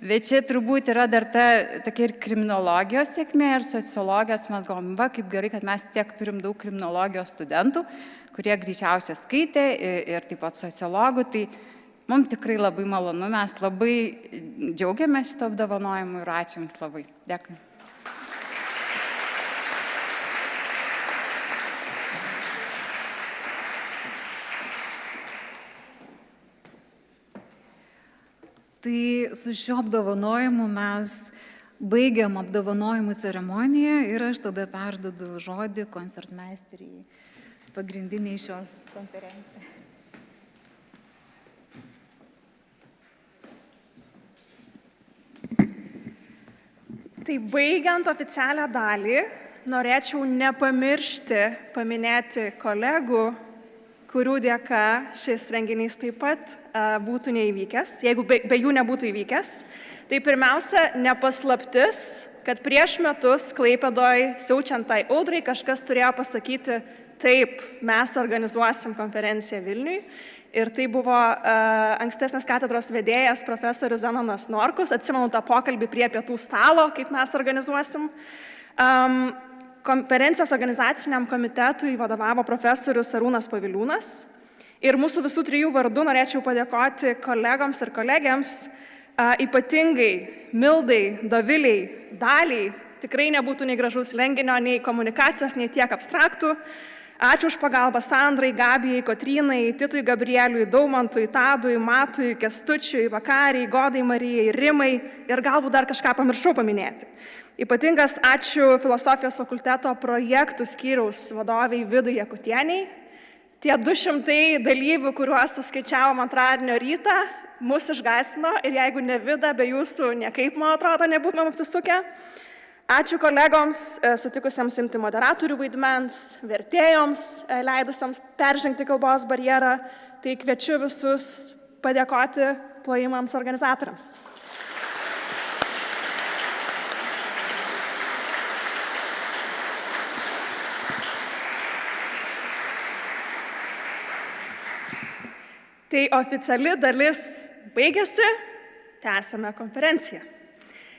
Bet čia turbūt yra dar ta tokia ir kriminologijos sėkmė ir sociologijos, mes galvom, kaip gerai, kad mes tiek turim daug kriminologijos studentų, kurie greičiausiai skaitė ir taip pat sociologų, tai mums tikrai labai malonu, mes labai džiaugiamės šito apdovanojimu ir ačiū Jums labai. Dėkui. Tai su šiuo apdovanojimu mes baigiam apdovanojimų ceremoniją ir aš tada perduodu žodį koncertmeisteriai, pagrindiniai šios konferencijos. Tai baigiant oficialią dalį, norėčiau nepamiršti paminėti kolegų, kurių dėka šis renginys taip pat būtų neįvykęs, jeigu be jų nebūtų įvykęs. Tai pirmiausia, nepaslaptis, kad prieš metus Klaipėdoj siaučiant tai audrai kažkas turėjo pasakyti, taip, mes organizuosim konferenciją Vilniui. Ir tai buvo ankstesnės katedros vedėjas profesorius Zenonas Norkus, atsimenu tą pokalbį prie pietų stalo, kaip mes organizuosim. Konferencijos organizaciniam komitetui vadovavo profesorius Arūnas Paviliūnas. Ir mūsų visų 3 vardų norėčiau padėkoti kolegoms ir kolegėms, ypatingai Mildai, Doviliai, Daliai. Tikrai nebūtų nei gražaus renginio, nei komunikacijos, nei tiek abstraktų. Ačiū už pagalbą Sandrai, Gabijai, Kotrynai, Titui Gabrieliui, Daumantui, Tadui, Matui, Kestučiui, Vakariai, Godai Marijai, Rimai ir galbūt dar kažką pamiršau paminėti. Ypatingas ačiū Filosofijos fakulteto projektų skyriaus vadoviai Vidui Jakutieniai. Tie 200 dalyvių, kuriuos suskaičiavom antradienio rytą, mus išgąsdino ir jeigu ne Vida, be jūsų niekaip, man atrodo, nebūtumėm apsisukę. Ačiū kolegoms, sutikusiems imti moderatorių vaidmens, vertėjoms, leidusiems peržengti kalbos barjerą. Tai kviečiu visus padėkoti plojimams organizatoriams. Tai oficiali dalis baigėsi, tęsame konferenciją.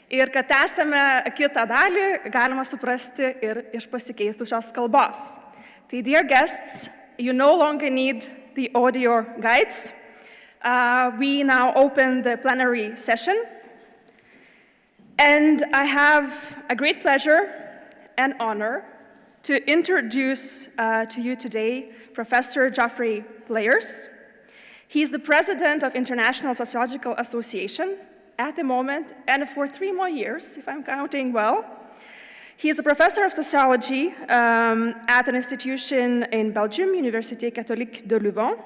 Ir kad tęsame kitą dalį, galima suprasti ir iš pasikeistusios kalbos. Tai, dear guests, you no longer need the audio guides. We now open the plenary session. And I have a great pleasure and honor to introduce to you today Professor Geoffrey Pleyers. He is the president of International Sociological Association at the moment, and for 3 more years, if I'm counting well. He is a professor of sociology at an institution in Belgium, Université Catholique de Louvain.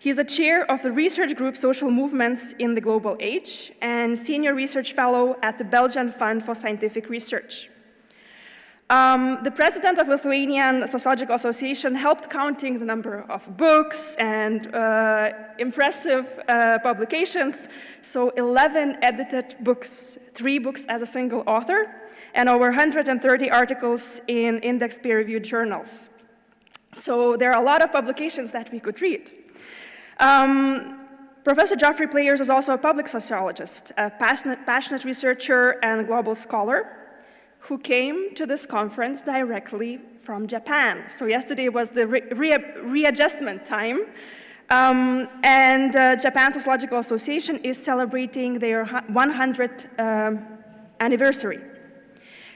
He is a chair of the research group Social Movements in the Global Age and senior research fellow at the Belgian Fund for Scientific Research. The president of Lithuanian Sociological Association helped counting the number of books and impressive publications. So 11 edited books, 3 books as a single author, and over 130 articles in index peer-reviewed journals. So there are a lot of publications that we could read. Professor Geoffrey Pleyers is also a public sociologist, a passionate researcher and global scholar, who came to this conference directly from Japan. So yesterday was the readjustment time, and Japan Sociological Association is celebrating their 100th anniversary.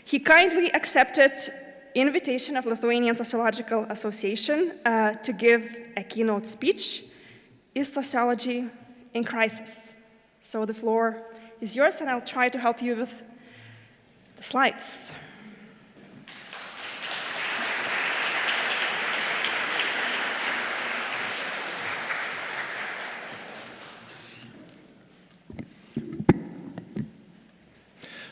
He kindly accepted invitation of Lithuanian Sociological Association to give a keynote speech, Is Sociology in Crisis? So the floor is yours, and I'll try to help you with the slides.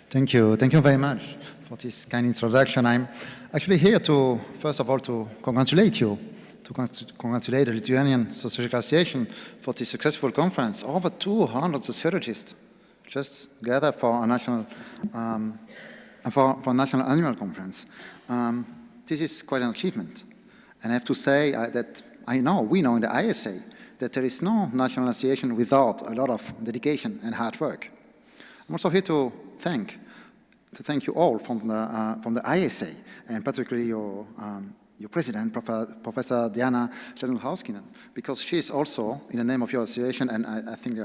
Thank you very much for this kind introduction. I'm actually here to, first of all, to congratulate you, to congratulate the Lithuanian Sociological Association for this successful conference. Over 200 sociologists just gathered for a national for national annual conference. This is quite an achievement. And I have to say that we know in the ISA that there is no national association without a lot of dedication and hard work. I'm also here to thank you all from the ISA, and particularly your president, Professor Diana Schlettl-Hauskinen, because she is also, in the name of your association, and I think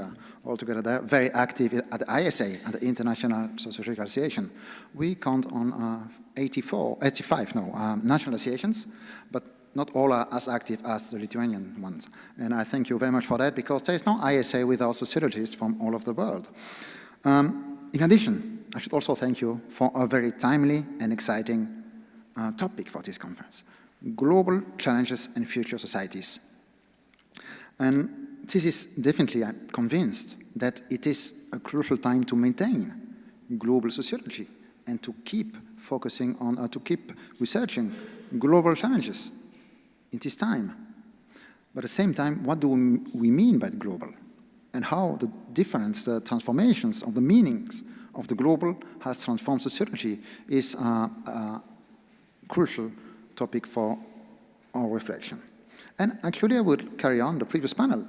all together they're very active at the ISA, at the International Sociological Association. We count on 85 national associations, but not all are as active as the Lithuanian ones. And I thank you very much for that, because there is no ISA without sociologists from all over the world. In addition, I should also thank you for a very timely and exciting topic for this conference: global challenges and future societies. And this is definitely, I'm convinced, that it is a crucial time to maintain global sociology and to keep focusing on, to keep researching global challenges in this time. But at the same time, what do we mean by global? And how the transformations of the meanings of the global has transformed sociology is a crucial topic for our reflection. And actually, I would carry on the previous panel.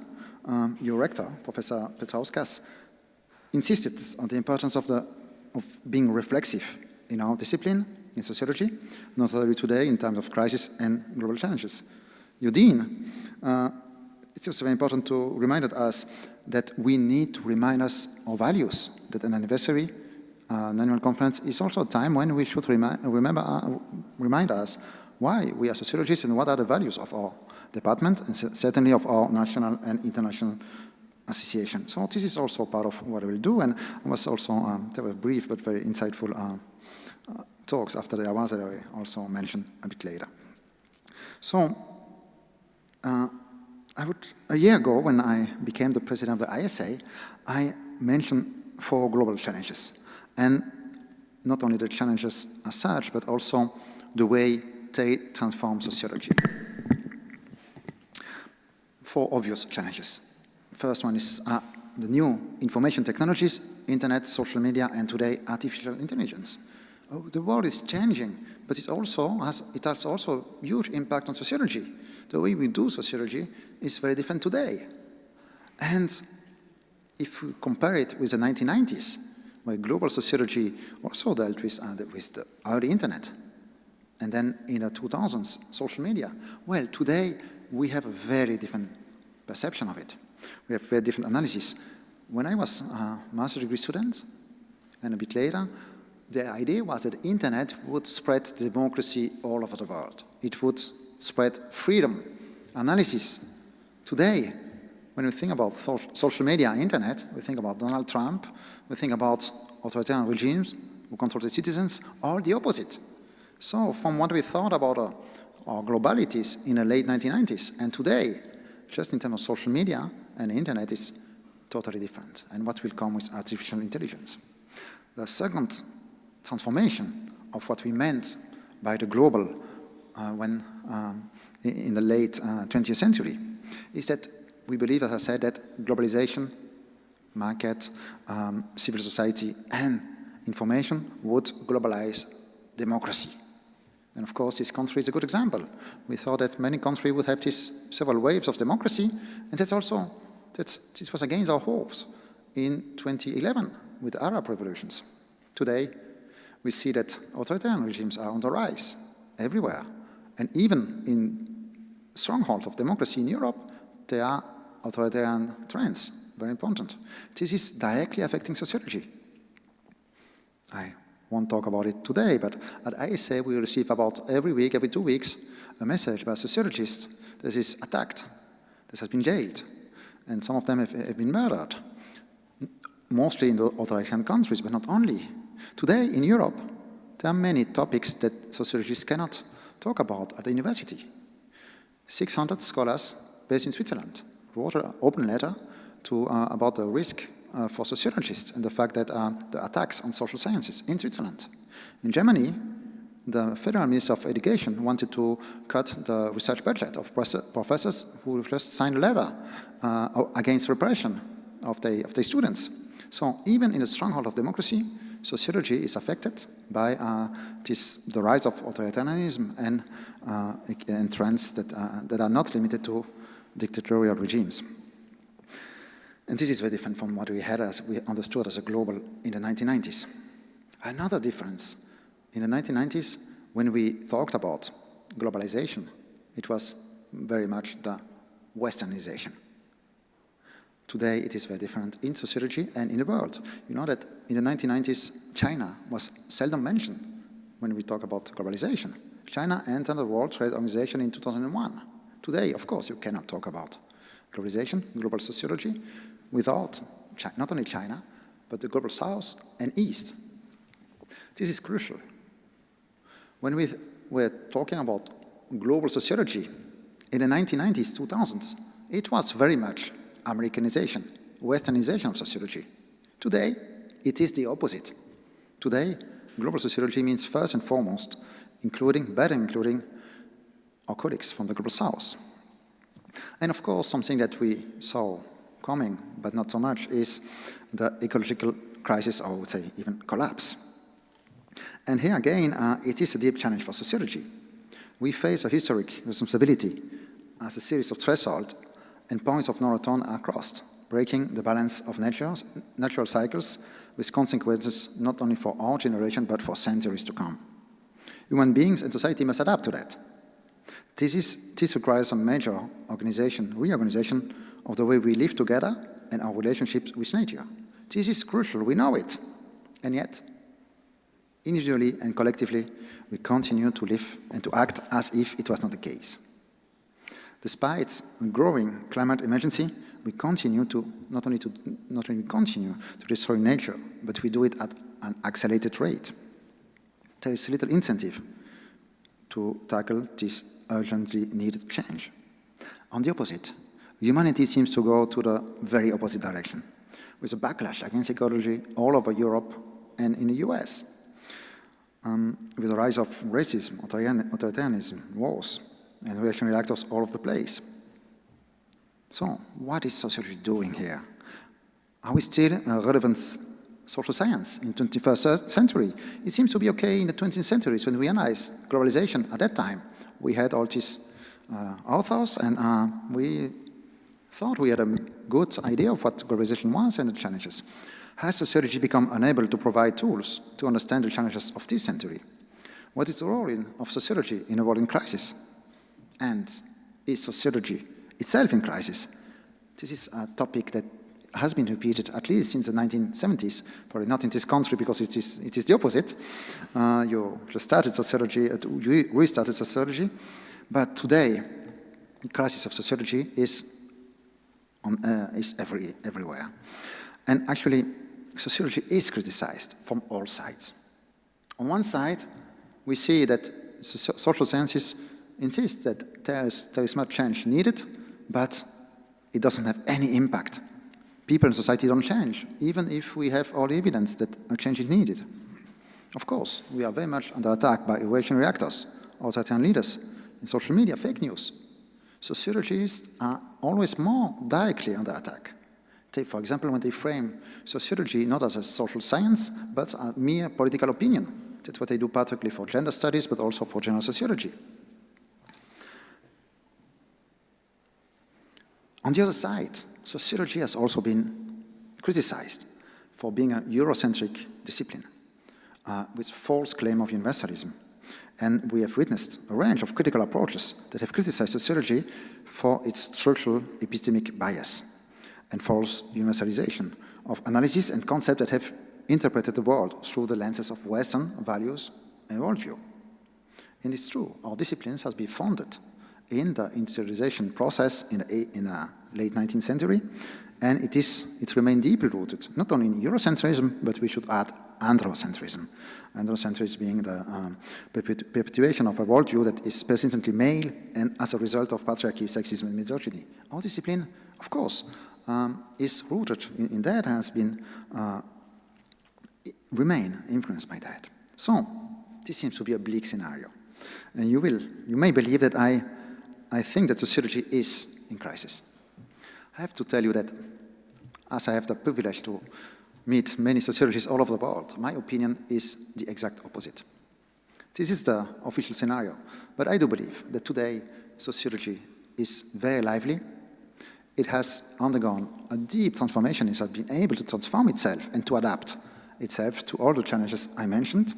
Your rector, Professor Petrauskas, insisted on the importance of being reflexive in our discipline, in sociology, not only today in times of crisis and global challenges. Your dean, it's also very important to remind us that we need to remind us our values, that an anniversary, an annual conference is also a time when we should remind us why we are sociologists and what are the values of our department and certainly of our national and international association. So this is also part of what I will do, and I was also, there were brief but very insightful talks after the awards that I also mentioned a bit later. So, a year ago, when I became the president of the ISA, I mentioned 4 global challenges. And not only the challenges as such, but also the way they transform sociology. 4 obvious challenges. First one is the new information technologies, internet, social media, and today artificial intelligence. The world is changing, but it has also huge impact on sociology. The way we do sociology is very different today. And if we compare it with the 1990s, where global sociology also dealt with the early internet, and then in the 2000s, social media, well, today we have a very different perception of it. We have very different analysis. When I was a master's degree student, and a bit later, the idea was that the internet would spread democracy all over the world. It would spread freedom, analysis. Today, when we think about social media and internet, we think about Donald Trump, we think about authoritarian regimes who control the citizens, all the opposite. So from what we thought about our globalities in the late 1990s, and today, just in terms of social media and the internet is totally different, and what will come with artificial intelligence. The second transformation of what we meant by the global in the late 20th century is that we believe, as I said, that globalization, market, civil society, and information would globalize democracy. And of course, this country is a good example. We thought that many countries would have these several waves of democracy, and this was against our hopes in 2011 with the Arab revolutions. Today, we see that authoritarian regimes are on the rise everywhere. And even in strongholds of democracy in Europe, there are authoritarian trends, very important. This is directly affecting sociology. I won't talk about it today, but at ISA we receive about every week, every 2 weeks, a message by a sociologist that is attacked, that has been jailed, and some of them have been murdered, mostly in the authoritarian countries, but not only. Today in Europe, there are many topics that sociologists cannot talk about at the university. 600 scholars based in Switzerland wrote an open letter about the risk for sociologists and the fact that the attacks on social sciences in Switzerland. In Germany, the Federal Minister of Education wanted to cut the research budget of professors who just signed a letter against repression of their students. So even in the stronghold of democracy, sociology is affected by the rise of authoritarianism and trends that are not limited to dictatorial regimes. And this is very different from what we understood as a global in the 1990s. Another difference, in the 1990s, when we talked about globalization, it was very much the westernization. Today, it is very different in sociology and in the world. You know that in the 1990s, China was seldom mentioned when we talk about globalization. China entered the World Trade Organization in 2001. Today, of course, you cannot talk about globalization, global sociology, without not only China, but the global South and East. This is crucial. When we were talking about global sociology in the 1990s, 2000s, it was very much Americanization, westernization of sociology. Today, it is the opposite. Today, global sociology means first and foremost better including our colleagues from the global South. And of course, something that we saw coming, but not so much, is the ecological crisis, or I would say even collapse. And here again, it is a deep challenge for sociology. We face a historic responsibility as a series of thresholds and points of no return are crossed, breaking the balance of natural cycles with consequences not only for our generation, but for centuries to come. Human beings and society must adapt to that. This requires a major reorganization of the way we live together and our relationships with nature. This is crucial, we know it. And yet, individually and collectively, we continue to live and to act as if it was not the case. Despite a growing climate emergency, we continue to not only continue to destroy nature, but we do it at an accelerated rate. There is little incentive to tackle this urgently needed change. On the opposite, humanity seems to go to the very opposite direction, with a backlash against ecology all over Europe and in the US, with the rise of racism, authoritarianism, wars, and reactionary actors all over the place. So, what is sociology doing here? are we still a relevant social science in 21st century? It seems to be okay in the 20th century when we analyzed globalization at that time. We had all these authors, and we thought we had a good idea of what globalization was and the challenges. Has sociology become unable to provide tools to understand the challenges of this century? What is the role of sociology in a world in crisis? And is sociology itself in crisis? This is a topic that has been repeated at least since the 1970s, probably not in this country because it is the opposite. You just started sociology, you restarted sociology, but today the crisis of sociology is everywhere. And actually, sociology is criticized from all sides. On one side, we see that social sciences insist that there is much change needed, but it doesn't have any impact. People in society don't change, even if we have all the evidence that a change is needed. Of course, we are very much under attack by reactionary actors, authoritarian leaders, in social media, fake news. Sociologists are always more directly under attack. Take, for example, when they frame sociology not as a social science, but a mere political opinion. That's what they do particularly for gender studies, but also for general sociology. On the other side, sociology has also been criticized for being a Eurocentric discipline with false claim of universalism. And we have witnessed a range of critical approaches that have criticized sociology for its structural epistemic bias and false universalization of analysis and concepts that have interpreted the world through the lenses of Western values and worldview. And it's true, our disciplines has been founded in the industrialization process in the late 19th century, and it remained deeply rooted, not only in Eurocentrism, but we should add androcentrism. Androcentrism being the perpetuation of a worldview that is persistently male and as a result of patriarchy, sexism, and misogyny. Our discipline, of course, is rooted in that, has been remain influenced by that. So, this seems to be a bleak scenario. And you may believe that I think that sociology is in crisis. I have to tell you that, as I have the privilege to meet many sociologists all over the world, my opinion is the exact opposite. This is the official scenario, but I do believe that today sociology is very lively. It has undergone a deep transformation. It has been able to transform itself and to adapt itself to all the challenges I mentioned.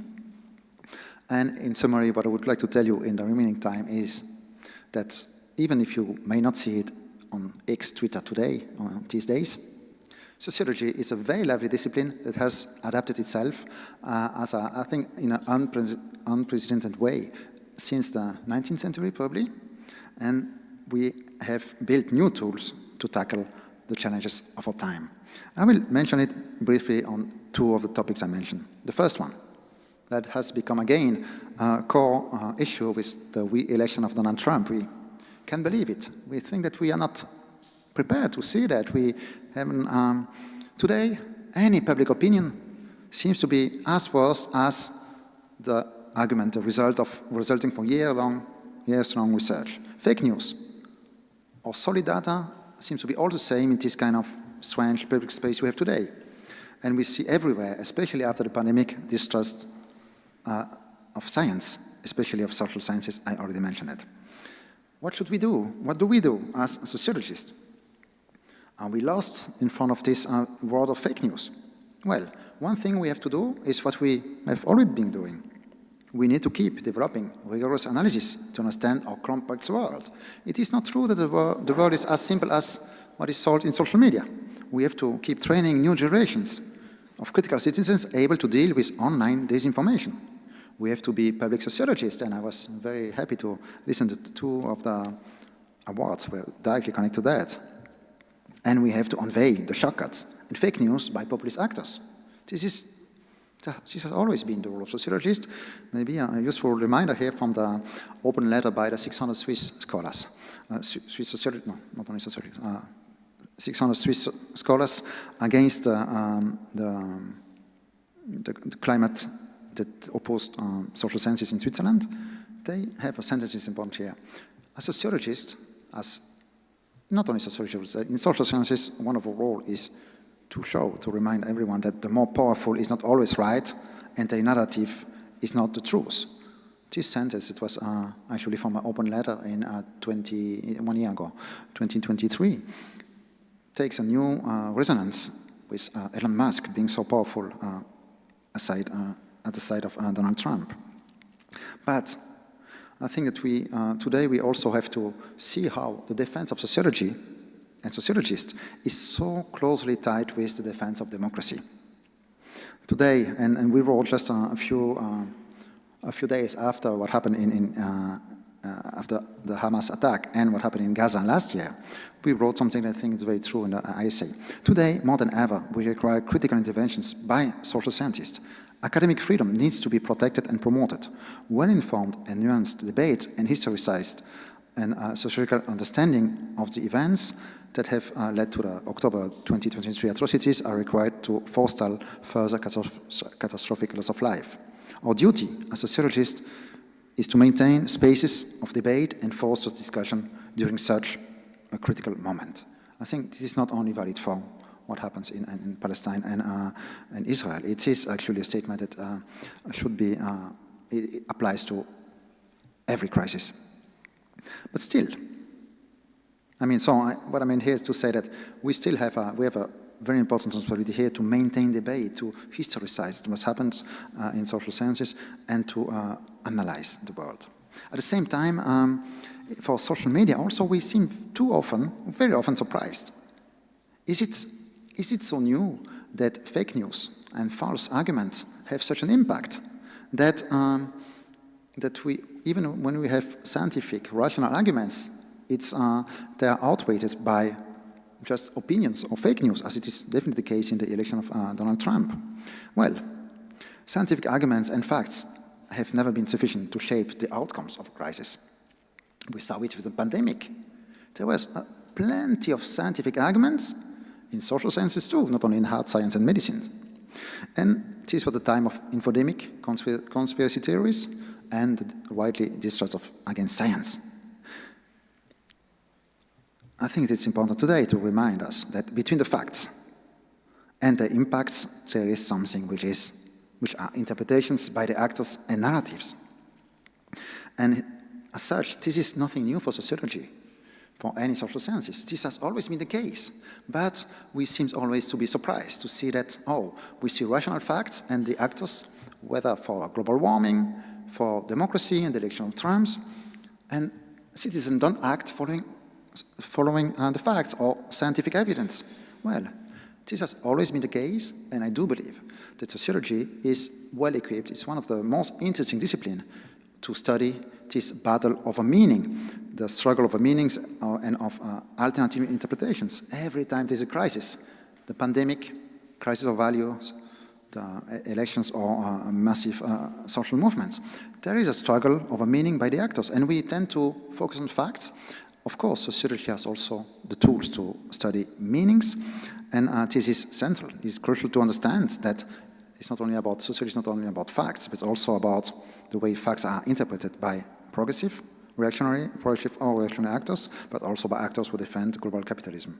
And in summary, what I would like to tell you in the remaining time is that even if you may not see it on X, Twitter today, these days, sociology is a very lively discipline that has adapted itself I think, in an unprecedented way since the 19th century, probably. And we have built new tools to tackle the challenges of our time. I will mention it briefly on two of the topics I mentioned. The first one, that has become again a core issue with the re-election of Donald Trump. We can't believe it. We think that we are not prepared to see that. We haven't, today, any public opinion seems to be as worse as the argument, the resulting from years-long research. Fake news or solid data seems to be all the same in this kind of strange public space we have today. And we see everywhere, especially after the pandemic, distrust of science, especially of social sciences. I already mentioned it. What should we do? What do we do as sociologists? Are we lost in front of this world of fake news? Well, one thing we have to do is what we have already been doing. We need to keep developing rigorous analysis to understand our complex world. It is not true that the world is as simple as what is sold in social media. We have to keep training new generations of critical citizens able to deal with online disinformation. We have to be public sociologists, and I was very happy to listen to two of the awards were directly connected to that. And we have to unveil the shortcuts and fake news by populist actors. This has always been the role of sociologists. Maybe a useful reminder here from the open letter by the 600 Swiss scholars. Swiss sociologists, no, not only sociologists, 600 Swiss scholars against the climate that opposed social sciences in Switzerland. They have a sentence is important here. As sociologists, as not only sociologists, in social sciences, one of our roles is to remind everyone that the more powerful is not always right, and the narrative is not the truth. This sentence, it was actually from an open letter in 1 year ago, 2023, takes a new resonance with Elon Musk being so powerful at the side of Donald Trump. But I think that today we also have to see how the defense of sociology and sociologists is so closely tied with the defense of democracy. Today, and we wrote just a few days after what happened after the Hamas attack and what happened in Gaza last year, we wrote something that I think is very true in the ISA. Today, more than ever, we require critical interventions by social scientists. Academic freedom needs to be protected and promoted. Well-informed and nuanced debate and historicized and sociological understanding of the events that have led to the October 2023 atrocities are required to forestall further catastrophic loss of life. Our duty as sociologists is to maintain spaces of debate and foster discussion during such a critical moment. I think this is not only valid for what happens in Palestine and Israel. It is actually a statement that should be, it applies to every crisis. But still, I mean, what I mean here is to say that we still have a very important responsibility here to maintain debate, to historicize what happens in social sciences, and to analyze the world. At the same time, for social media, also we seem very often surprised. Is it so new that fake news and false arguments have such an impact that we, even when we have scientific, rational arguments, they are outweighed by just opinions or fake news, as it is definitely the case in the election of Donald Trump? Well, scientific arguments and facts have never been sufficient to shape the outcomes of a crisis. We saw it with the pandemic. There was plenty of scientific arguments in social sciences too, not only in hard science and medicine. And this was the time of infodemic, conspiracy theories, and the widely distrust against science. I think it's important today to remind us that between the facts and the impacts, there is something which are interpretations by the actors and narratives. And as such, this is nothing new for sociology, for any social sciences. This has always been the case. But we seem always to be surprised to see that, we see rational facts and the actors, whether for global warming, for democracy and the election of Trump, and citizens don't act following the facts or scientific evidence. Well, this has always been the case, and I do believe that sociology is well equipped. It's one of the most interesting disciplines to study this battle over meaning, the struggle over meanings and of alternative interpretations. Every time there's a crisis, the pandemic, crisis of values, the elections or massive social movements, there is a struggle over meaning by the actors, and we tend to focus on facts. Of course, sociology has also the tools to study meanings, and this is central. It's crucial to understand that it's not only about sociology, it's not only about facts, but also about the way facts are interpreted by progressive, reactionary actors, but also by actors who defend global capitalism.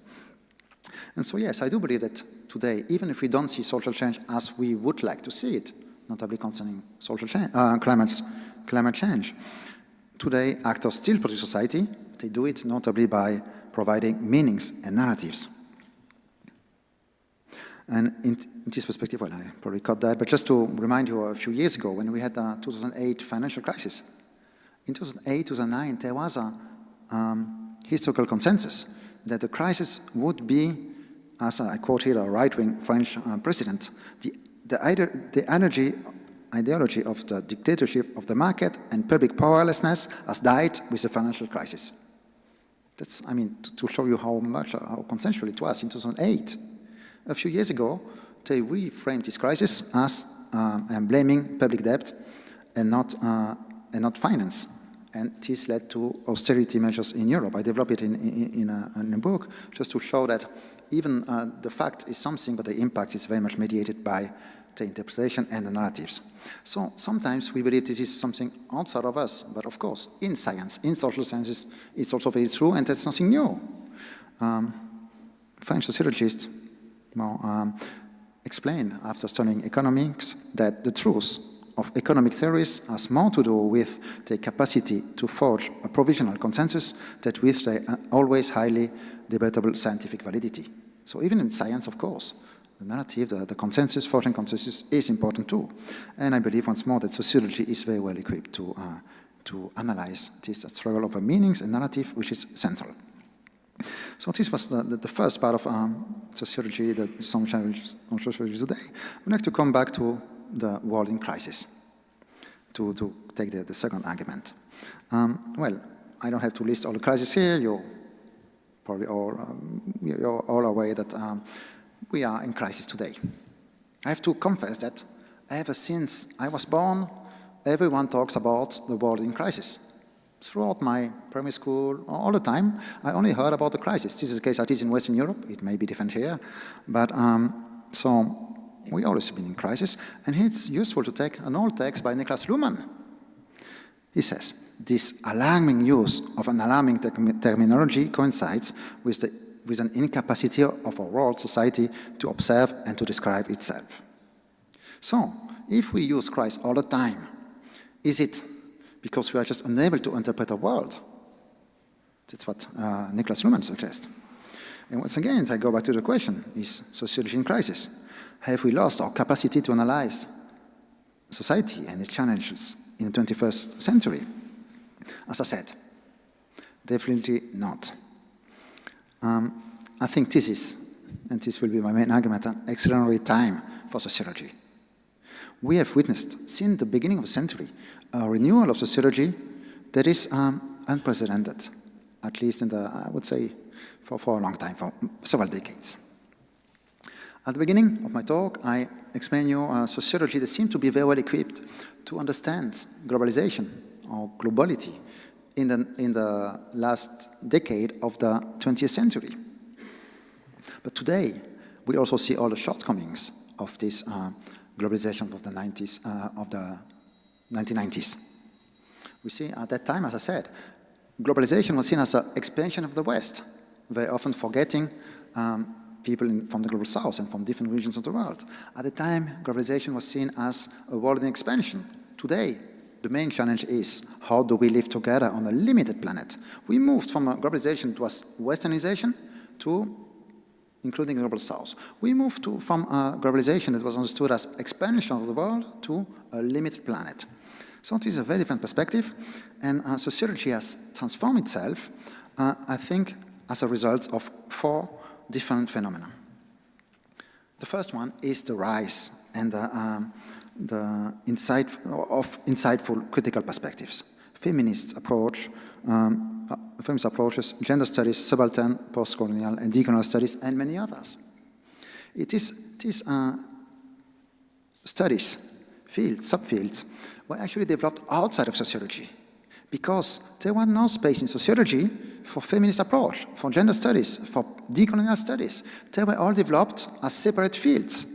And so, yes, I do believe that today, even if we don't see social change as we would like to see it, notably concerning social change, climate change, today actors still produce society. They do it notably by providing meanings and narratives. And in this perspective, well, I probably cut that, but just to remind you, a few years ago when we had the 2008 financial crisis, in 2008, 2009, there was a historical consensus that the crisis would be, as I quote here a right-wing French president, the ideology of the dictatorship of the market and public powerlessness has died with the financial crisis. That's, I mean, to show you how consensual it was in 2008. A few years ago, they reframed this crisis as blaming public debt and not finance. And this led to austerity measures in Europe. I developed it in a book just to show that even the fact is something, but the impact is very much mediated by the interpretation and the narratives. So sometimes we believe this is something outside of us, but of course, in science, in social sciences, it's also very true, and that's nothing new. French sociologists explained after studying economics that the truth of economic theories has more to do with their capacity to forge a provisional consensus than with their always highly debatable scientific validity. So even in science, of course, the narrative, the consensus, forging consensus is important too. And I believe once more that sociology is very well equipped to analyze this struggle over meanings and narrative, which is central. So this was the first part of sociology, some challenges on sociology today. I'd like to come back to the world in crisis, to take the second argument. Well, I don't have to list all the crises here. You're probably you're all aware that we are in crisis today. I have to confess that ever since I was born, everyone talks about the world in crisis. Throughout my primary school, all the time, I only heard about the crisis. This is the case at least in Western Europe. It may be different here. But so we always have been in crisis. And here it's useful to take an old text by Niklas Luhmann. He says, this alarming use of an alarming terminology coincides with an incapacity of our world society to observe and to describe itself. So, if we use crisis all the time, is it because we are just unable to interpret our world? That's what Niklas Luhmann suggests. And once again, I go back to the question, is sociology in crisis? Have we lost our capacity to analyze society and its challenges in the 21st century? As I said, definitely not. I think this is, and this will be my main argument, an extraordinary time for sociology. We have witnessed, since the beginning of the century, a renewal of sociology that is unprecedented, at least in the, I would say, for a long time, for several decades. At the beginning of my talk, I explained you sociology that seemed to be very well equipped to understand globalization or globality in the last decade of the 20th century. But today, we also see all the shortcomings of this globalization of the 1990s. We see at that time, as I said, globalization was seen as an expansion of the West, very often forgetting people from the global South and from different regions of the world. At the time, globalization was seen as a world in expansion. Today, the main challenge is how do we live together on a limited planet? We moved from a globalization to a westernization to including the global South. We moved from a globalization that was understood as expansion of the world to a limited planet. So this is a very different perspective, and sociology has transformed itself, I think, as a result of 4 different phenomena. The first one is the rise and the insightful critical perspectives. Feminist approaches, gender studies, subaltern, post-colonial, and decolonial studies, and many others. These studies, fields, subfields, were actually developed outside of sociology because there was no space in sociology for feminist approach, for gender studies, for decolonial studies. They were all developed as separate fields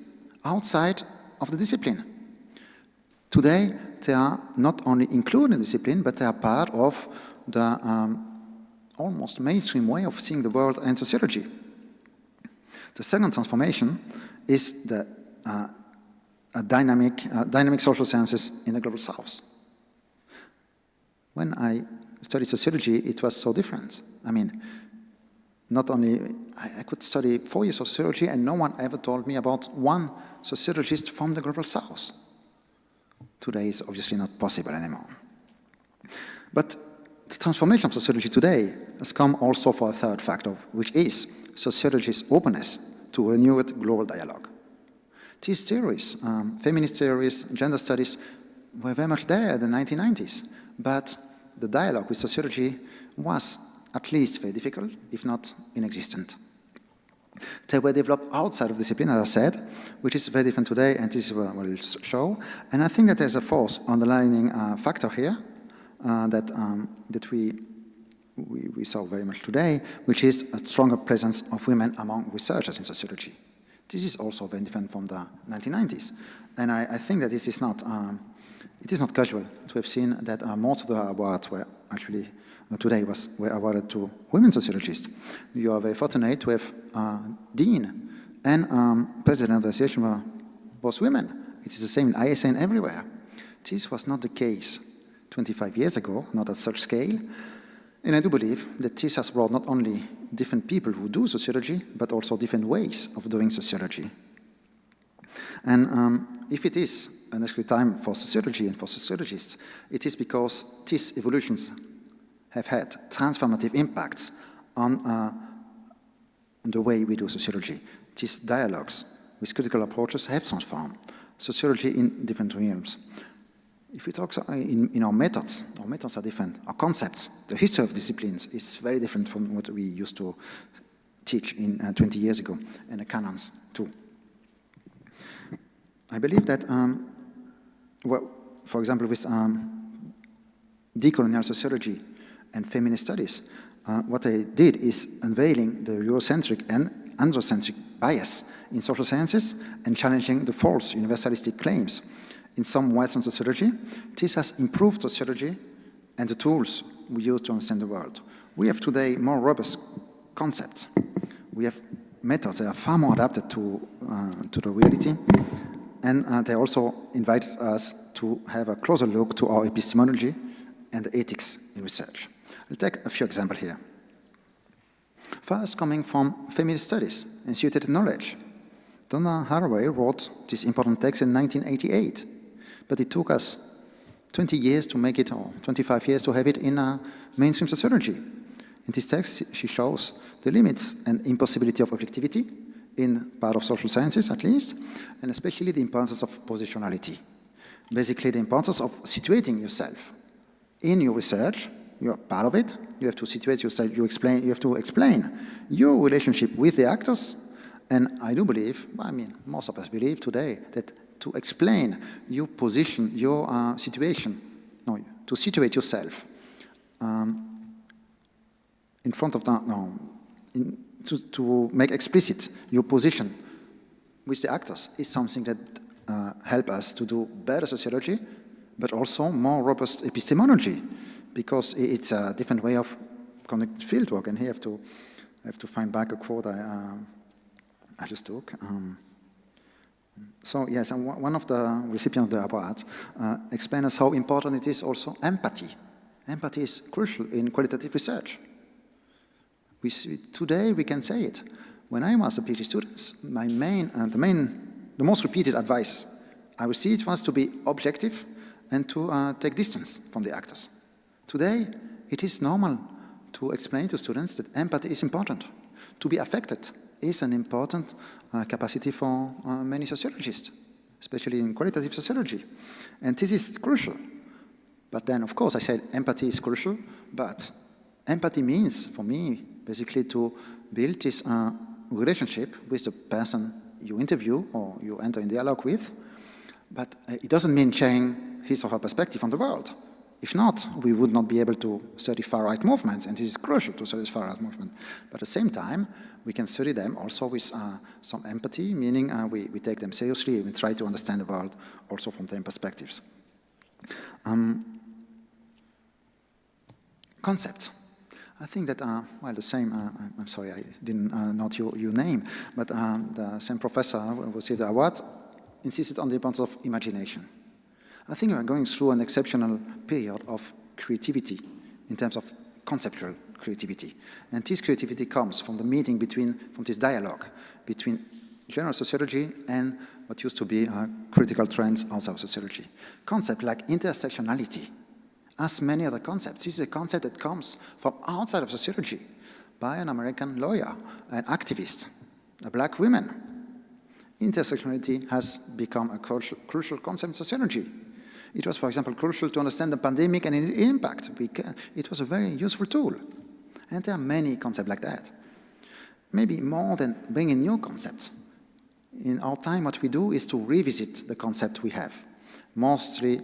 outside of the discipline. Today, they are not only included in the discipline, but they are part of the almost mainstream way of seeing the world and sociology. The second transformation is the dynamic social sciences in the global South. When I studied sociology, it was so different. I mean, not only, I could study 4 years of sociology and no one ever told me about one sociologist from the global South. Today is obviously not possible anymore. But the transformation of sociology today has come also for a third factor, which is sociology's openness to renewed global dialogue. These theories, feminist theories, gender studies, were very much there in the 1990s, but the dialogue with sociology was at least very difficult, if not inexistent. They were developed outside of discipline, as I said, which is very different today, and this is what I will show. And I think that there's a fourth underlying factor here that we saw very much today, which is a stronger presence of women among researchers in sociology. This is also very different from the 1990s. And I think that this is not, it is not casual to have seen that most of the awards were actually today were awarded to women sociologists. You are very fortunate to have Dean and president of the association was women. It is the same in ISA and everywhere. This was not the case 25 years ago, not at such scale. And I do believe that this has brought not only different people who do sociology, but also different ways of doing sociology. And if it is an excellent time for sociology and for sociologists, it is because these evolutions have had transformative impacts on the way we do sociology. These dialogues with critical approaches have transformed sociology in different realms. If we talk in our methods are different. Our concepts, the history of disciplines is very different from what we used to teach in 20 years ago, and the canons too. I believe that, for example, with decolonial sociology and feminist studies, what I did is unveiling the Eurocentric and androcentric bias in social sciences and challenging the false universalistic claims in some Western sociology. This has improved sociology and the tools we use to understand the world. We have today more robust concepts. We have methods that are far more adapted to the reality, and they also invited us to have a closer look to our epistemology and the ethics in research. I'll take a few examples here. First, coming from feminist studies and situated knowledge. Donna Haraway wrote this important text in 1988, but it took us 20 years to make it, or 25 years to have it in mainstream sociology. In this text, she shows the limits and impossibility of objectivity, in part of social sciences at least, and especially the importance of positionality. Basically, the importance of situating yourself in your research. You're part of it. You have to situate yourself. You have to explain your relationship with the actors. And I do believe, most of us believe today, that to explain your position, your situation, to situate yourself in front of to make explicit your position with the actors is something that help us to do better sociology, but also more robust epistemology, because it's a different way of conducting fieldwork. And here I have to find back a quote I just took. So yes, and one of the recipients of the award explained us how important it is also empathy. Empathy is crucial in qualitative research. Today we can say it. When I was a PhD student, the most repeated advice I received was to be objective and to take distance from the actors. Today, it is normal to explain to students that empathy is important. To be affected is an important capacity for many sociologists, especially in qualitative sociology. And this is crucial. But then, of course, I said empathy is crucial, but empathy means, for me, basically to build this relationship with the person you interview or you enter in dialogue with. But it doesn't mean sharing his or her perspective on the world. If not, we would not be able to study far-right movements, and this is crucial to study far-right movement. But at the same time, we can study them also with some empathy, meaning we take them seriously, we try to understand the world also from their perspectives. Concepts. I think that, the same, I'm sorry, I didn't note your name, but the same professor who received the award insisted on the importance of imagination. I think we are going through an exceptional period of creativity in terms of conceptual creativity. And this creativity comes from the meeting from this dialogue between general sociology and what used to be critical trends outside of sociology. Concepts like intersectionality, as many other concepts. This is a concept that comes from outside of sociology by an American lawyer, an activist, a black woman. Intersectionality has become a crucial concept in sociology. It was, for example, crucial to understand the pandemic and its impact. It was a very useful tool. And there are many concepts like that. Maybe more than bringing new concepts. In our time, what we do is to revisit the concept we have. Mostly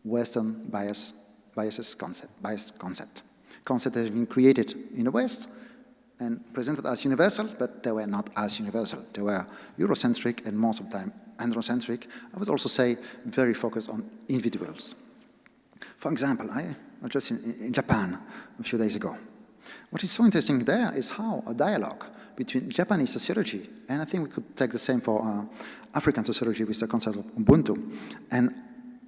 Western biased concept. Concepts that have been created in the West and presented as universal, but they were not as universal. They were Eurocentric and most of the time androcentric. I would also say very focused on individuals. For example, I was just in Japan a few days ago. What is so interesting there is how a dialogue between Japanese sociology, and I think we could take the same for African sociology with the concept of Ubuntu, and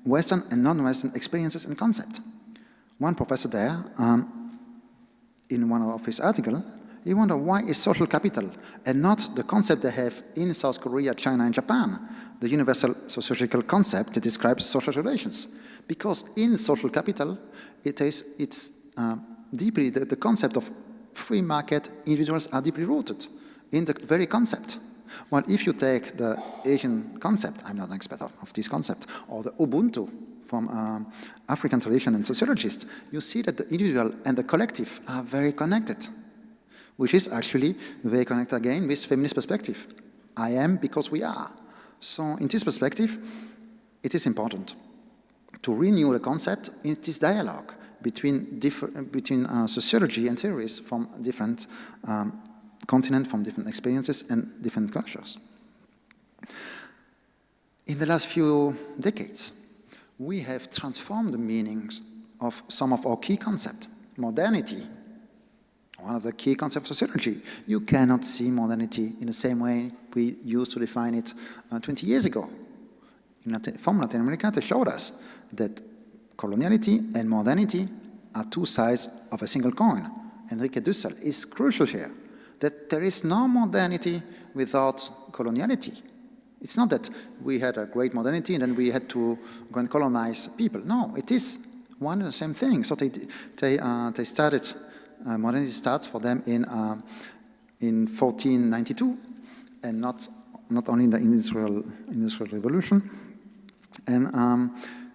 Western and non-Western experiences and concept. One professor there, in one of his articles, he wondered why is social capital and not the concept they have in South Korea, China, and Japan, the universal sociological concept that describes social relations. Because in social capital, it's deeply, the concept of free market individuals are deeply rooted in the very concept. Well, if you take the Asian concept, I'm not an expert of this concept, or the Ubuntu from African tradition and sociologists, you see that the individual and the collective are very connected, which is actually very connected again with feminist perspective. I am because we are. So in this perspective, it is important to renew the concept in this dialogue between sociology and theories from different continents, from different experiences and different cultures. In the last few decades, we have transformed the meanings of some of our key concepts. Modernity, one of the key concepts of sociology. You cannot see modernity in the same way we used to define it 20 years ago. From Latin America, they showed us that coloniality and modernity are two sides of a single coin. Enrique Dussel is crucial here, that there is no modernity without coloniality. It's not that we had a great modernity and then we had to go and colonize people. No, it is one and the same thing. So they started, modernity starts for them in 1492, and not only in the industrial revolution. And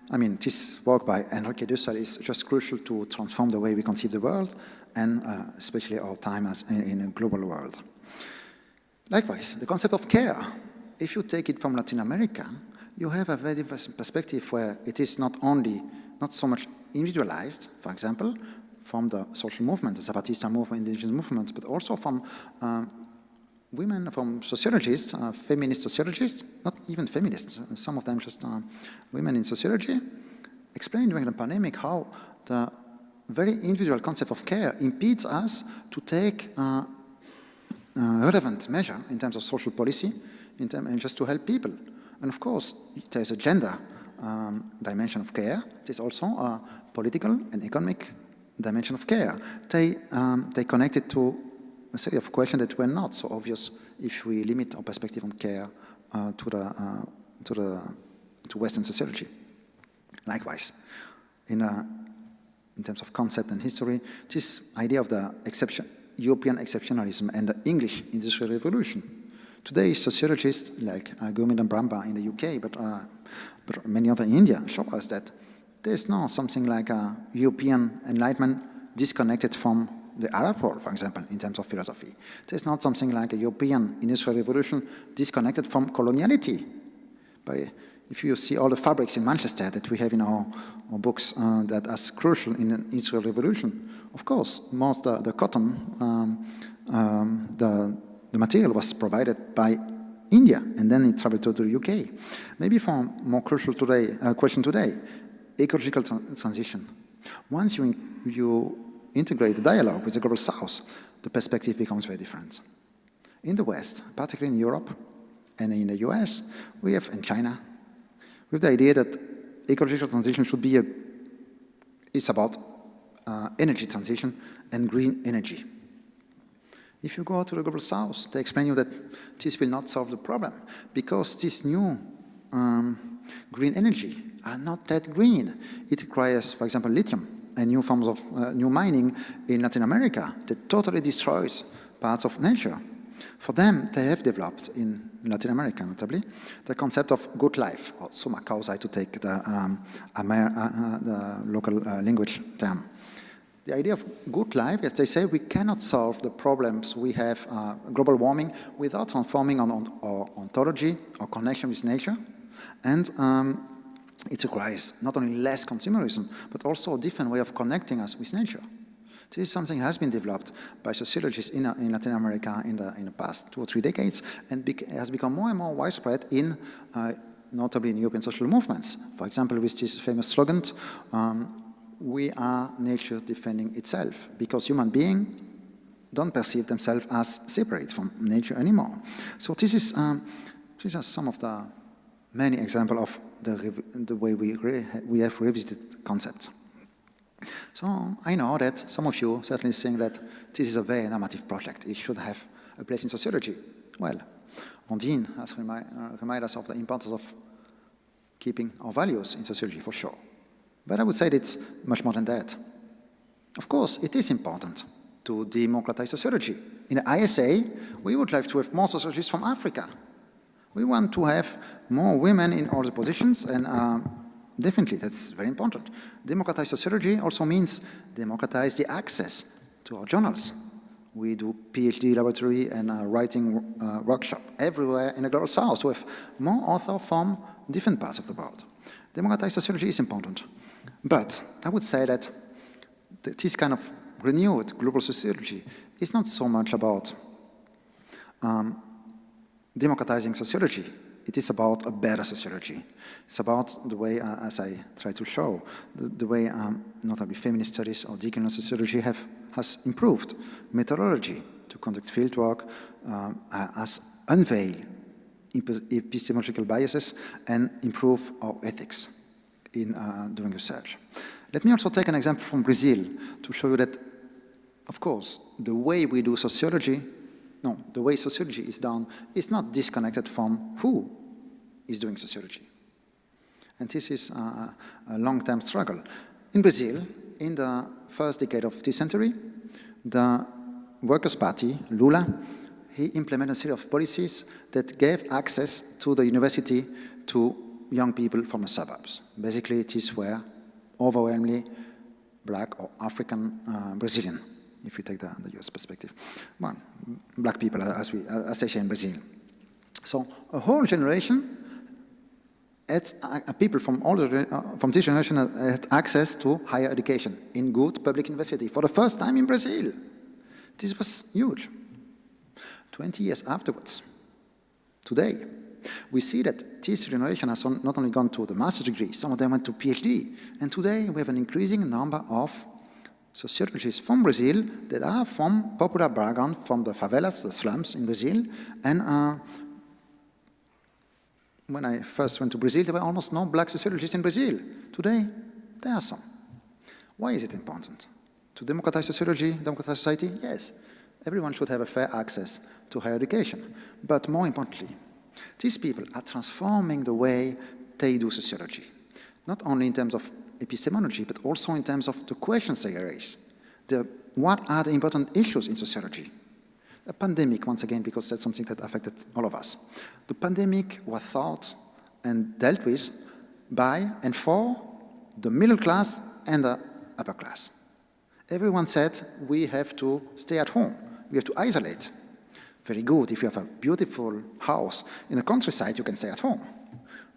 I mean, this work by Enrique Dussel is just crucial to transform the way we conceive the world, and especially our time as in a global world. Likewise, the concept of care. If you take it from Latin America, you have a very different perspective where it is not so much individualized, for example, from the social movement, the Zapatista movement, indigenous movements, but also from women, from sociologists, feminist sociologists, not even feminists, some of them just women in sociology, explained during the pandemic how the very individual concept of care impedes us to take relevant measure in terms of social policy, and just to help people. And of course, there's a gender dimension of care. There's also a political and economic dimension of care. They connect it to a series of questions that were not so obvious if we limit our perspective on care to Western sociology. Likewise, in terms of concept and history, this idea of the European exceptionalism and the English Industrial Revolution. Today, sociologists like Gurmeet and Brahma in the UK, but many other in India, show us that there's not something like a European Enlightenment disconnected from the Arab world, for example, in terms of philosophy. There's not something like a European Industrial Revolution disconnected from coloniality. If you see all the fabrics in Manchester that we have in our books that are crucial in the Industrial Revolution, of course, most the cotton, the material was provided by India, and then it traveled to the UK. Maybe for a more crucial question today, ecological transition. Once you integrate the dialogue with the Global South, the perspective becomes very different. In the West, particularly in Europe and in the US, we have, in China, we have the idea that ecological transition is about energy transition and green energy. If you go to the Global South, they explain you that this will not solve the problem because this new green energy are not that green. It requires, for example, lithium and new forms of new mining in Latin America that totally destroys parts of nature. For them, they have developed in Latin America, notably, the concept of good life, or summa causa, to take the local language term. The idea of good life, as they say, we cannot solve the problems we have, global warming, without transforming our ontology, our connection with nature. And it requires not only less consumerism, but also a different way of connecting us with nature. This is something that has been developed by sociologists in Latin America in the past 2 or 3 decades, and has become more and more widespread in, notably in European social movements. For example, with this famous slogan, we are nature defending itself, because human being don't perceive themselves as separate from nature anymore. So these are some of the many examples of the way we have revisited concepts. So I know that some of you certainly think that this is a very normative project. It should have a place in sociology. Well, Ondine has reminded us of the importance of keeping our values in sociology, for sure. But I would say that it's much more than that. Of course, it is important to democratize sociology. In the ISA, we would like to have more sociologists from Africa. We want to have more women in all the positions, and definitely that's very important. Democratize sociology also means democratize the access to our journals. We do PhD laboratory and writing workshop everywhere in the Global South to have more authors from different parts of the world. Democratize sociology is important. But I would say that this kind of renewed global sociology is not so much about democratizing sociology. It is about a better sociology. It's about the way, as I try to show, the way notably feminist studies or decolonial sociology has improved methodology to conduct fieldwork, has unveiled epistemological biases and improve our ethics in doing research. Let me also take an example from Brazil to show you that, of course, the way we do sociology, the way sociology is done is not disconnected from who is doing sociology. And this is a long-term struggle. In Brazil, in the first decade of this century, the Workers' Party, Lula, he implemented a series of policies that gave access to the university to young people from the suburbs. Basically, these were overwhelmingly black or African Brazilian, if we take the US perspective. Well, black people, as they say in Brazil. So a whole generation, people from this generation had access to higher education in good public university for the first time in Brazil. This was huge. 20 years afterwards, today, we see that this generation has not only gone to the master's degree, some of them went to PhD, and today we have an increasing number of sociologists from Brazil that are from popular background, from the favelas, the slums in Brazil, and when I first went to Brazil, there were almost no black sociologists in Brazil. Today, there are some. Why is it important? To democratize sociology, democratize society? Yes. Everyone should have a fair access to higher education. But more importantly, these people are transforming the way they do sociology. Not only in terms of epistemology, but also in terms of the questions they raise. What are the important issues in sociology? A pandemic, once again, because that's something that affected all of us. The pandemic was thought and dealt with by and for the middle class and the upper class. Everyone said, we have to stay at home. We have to isolate. Very good. If you have a beautiful house in the countryside, you can stay at home.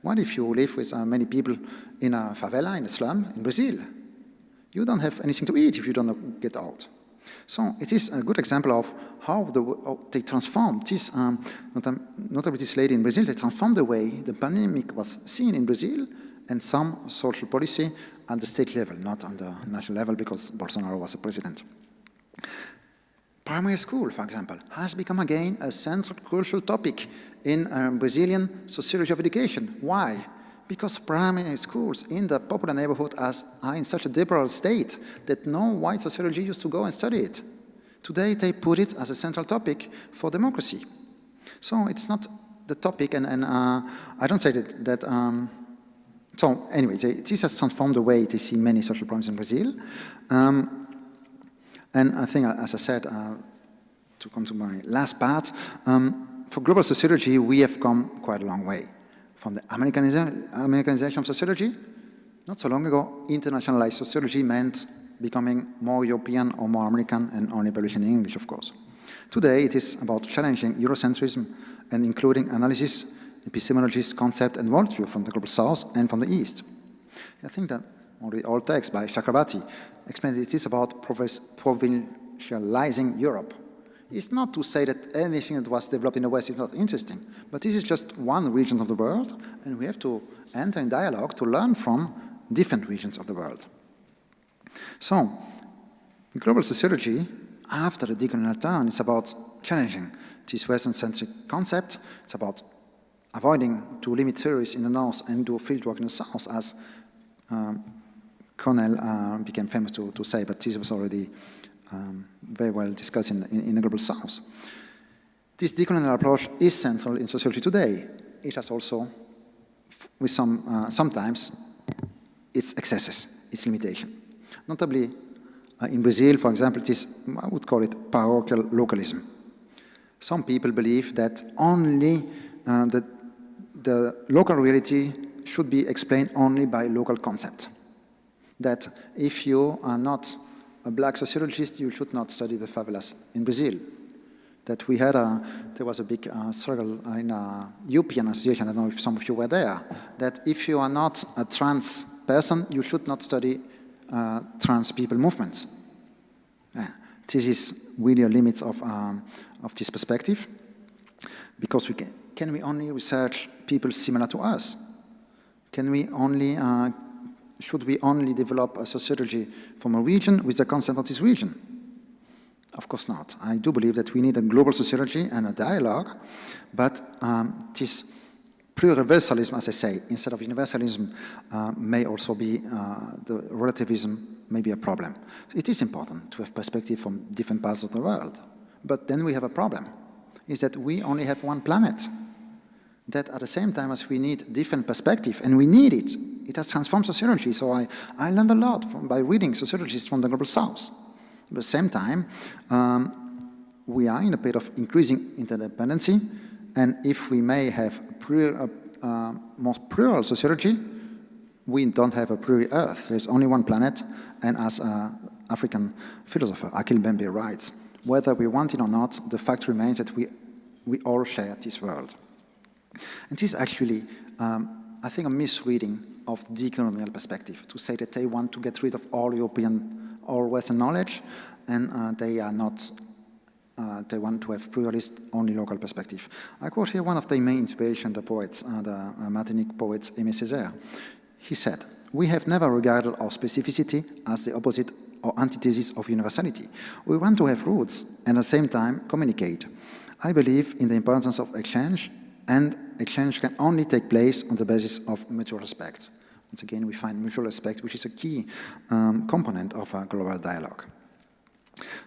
What if you live with many people in a favela, in a slum, in Brazil? You don't have anything to eat if you don't get out. So it is a good example of how they transformed this, notably this lady in Brazil, they transformed the way the pandemic was seen in Brazil and some social policy at the state level, not on the national level, because Bolsonaro was a president. Primary school, for example, has become again a central crucial topic in Brazilian sociology of education. Why? Because primary schools in the popular neighborhood are in such a liberal state that no white sociology used to go and study it. Today they put it as a central topic for democracy. So it's not the topic, and I don't say that so anyway, this has transformed the way they see many social problems in Brazil. And I think, as I said, to come to my last part, for global sociology, we have come quite a long way. From the Americanization of sociology, not so long ago, internationalized sociology meant becoming more European or more American and only publishing in English, of course. Today, it is about challenging Eurocentrism and including analysis, epistemologies, concept, and worldview from the Global South and from the East. I think that the old text by Chakrabarty explained it is about provincializing Europe. It's not to say that anything that was developed in the West is not interesting, but this is just one region of the world, and we have to enter in dialogue to learn from different regions of the world. So, global sociology, after the decolonial turn, it's about challenging this Western-centric concept. It's about avoiding to limit theories in the North and do fieldwork in the South, as Connell became famous to say, but this was already very well discussed in the Global South. This decolonial approach is central in sociology today. It has also, with sometimes, its excesses, its limitation. Notably, in Brazil, for example, it is, I would call it parochial localism. Some people believe that only the local reality should be explained only by local concepts. That if you are not a black sociologist, you should not study the favelas in Brazil. That we had there was a big struggle in a European association, I don't know if some of you were there, that if you are not a trans person, you should not study trans people movements. This is really a limit of this perspective, because can we only research people similar to us? Can we only, should we only develop a sociology from a region with the concept of this region? Of course not. I do believe that we need a global sociology and a dialogue, but this pluriversalism, as I say, instead of universalism, may also be, the relativism may be a problem. It is important to have perspective from different parts of the world, but then we have a problem, is that we only have one planet. That at the same time as we need different perspective, and we need it, it has transformed sociology. So I learned a lot by reading sociologists from the Global South. At the same time, we are in a period of increasing interdependency, and if we may have more plural sociology, we don't have a pluri-earth. There's only one planet, and as an African philosopher, Akil Mbembe, writes, whether we want it or not, the fact remains that we all share this world. And this is actually, I think, a misreading of the decolonial perspective, to say that they want to get rid of all European, all Western knowledge, and they are not, they want to have pluralist, only local perspective. I quote here one of the main inspiration, the poets, the Martinique poets, Aimé Césaire. He said, "We have never regarded our specificity as the opposite or antithesis of universality. We want to have roots and at the same time communicate. I believe in the importance of exchange, and exchange can only take place on the basis of mutual respect." Once again, we find mutual respect, which is a key component of a global dialogue.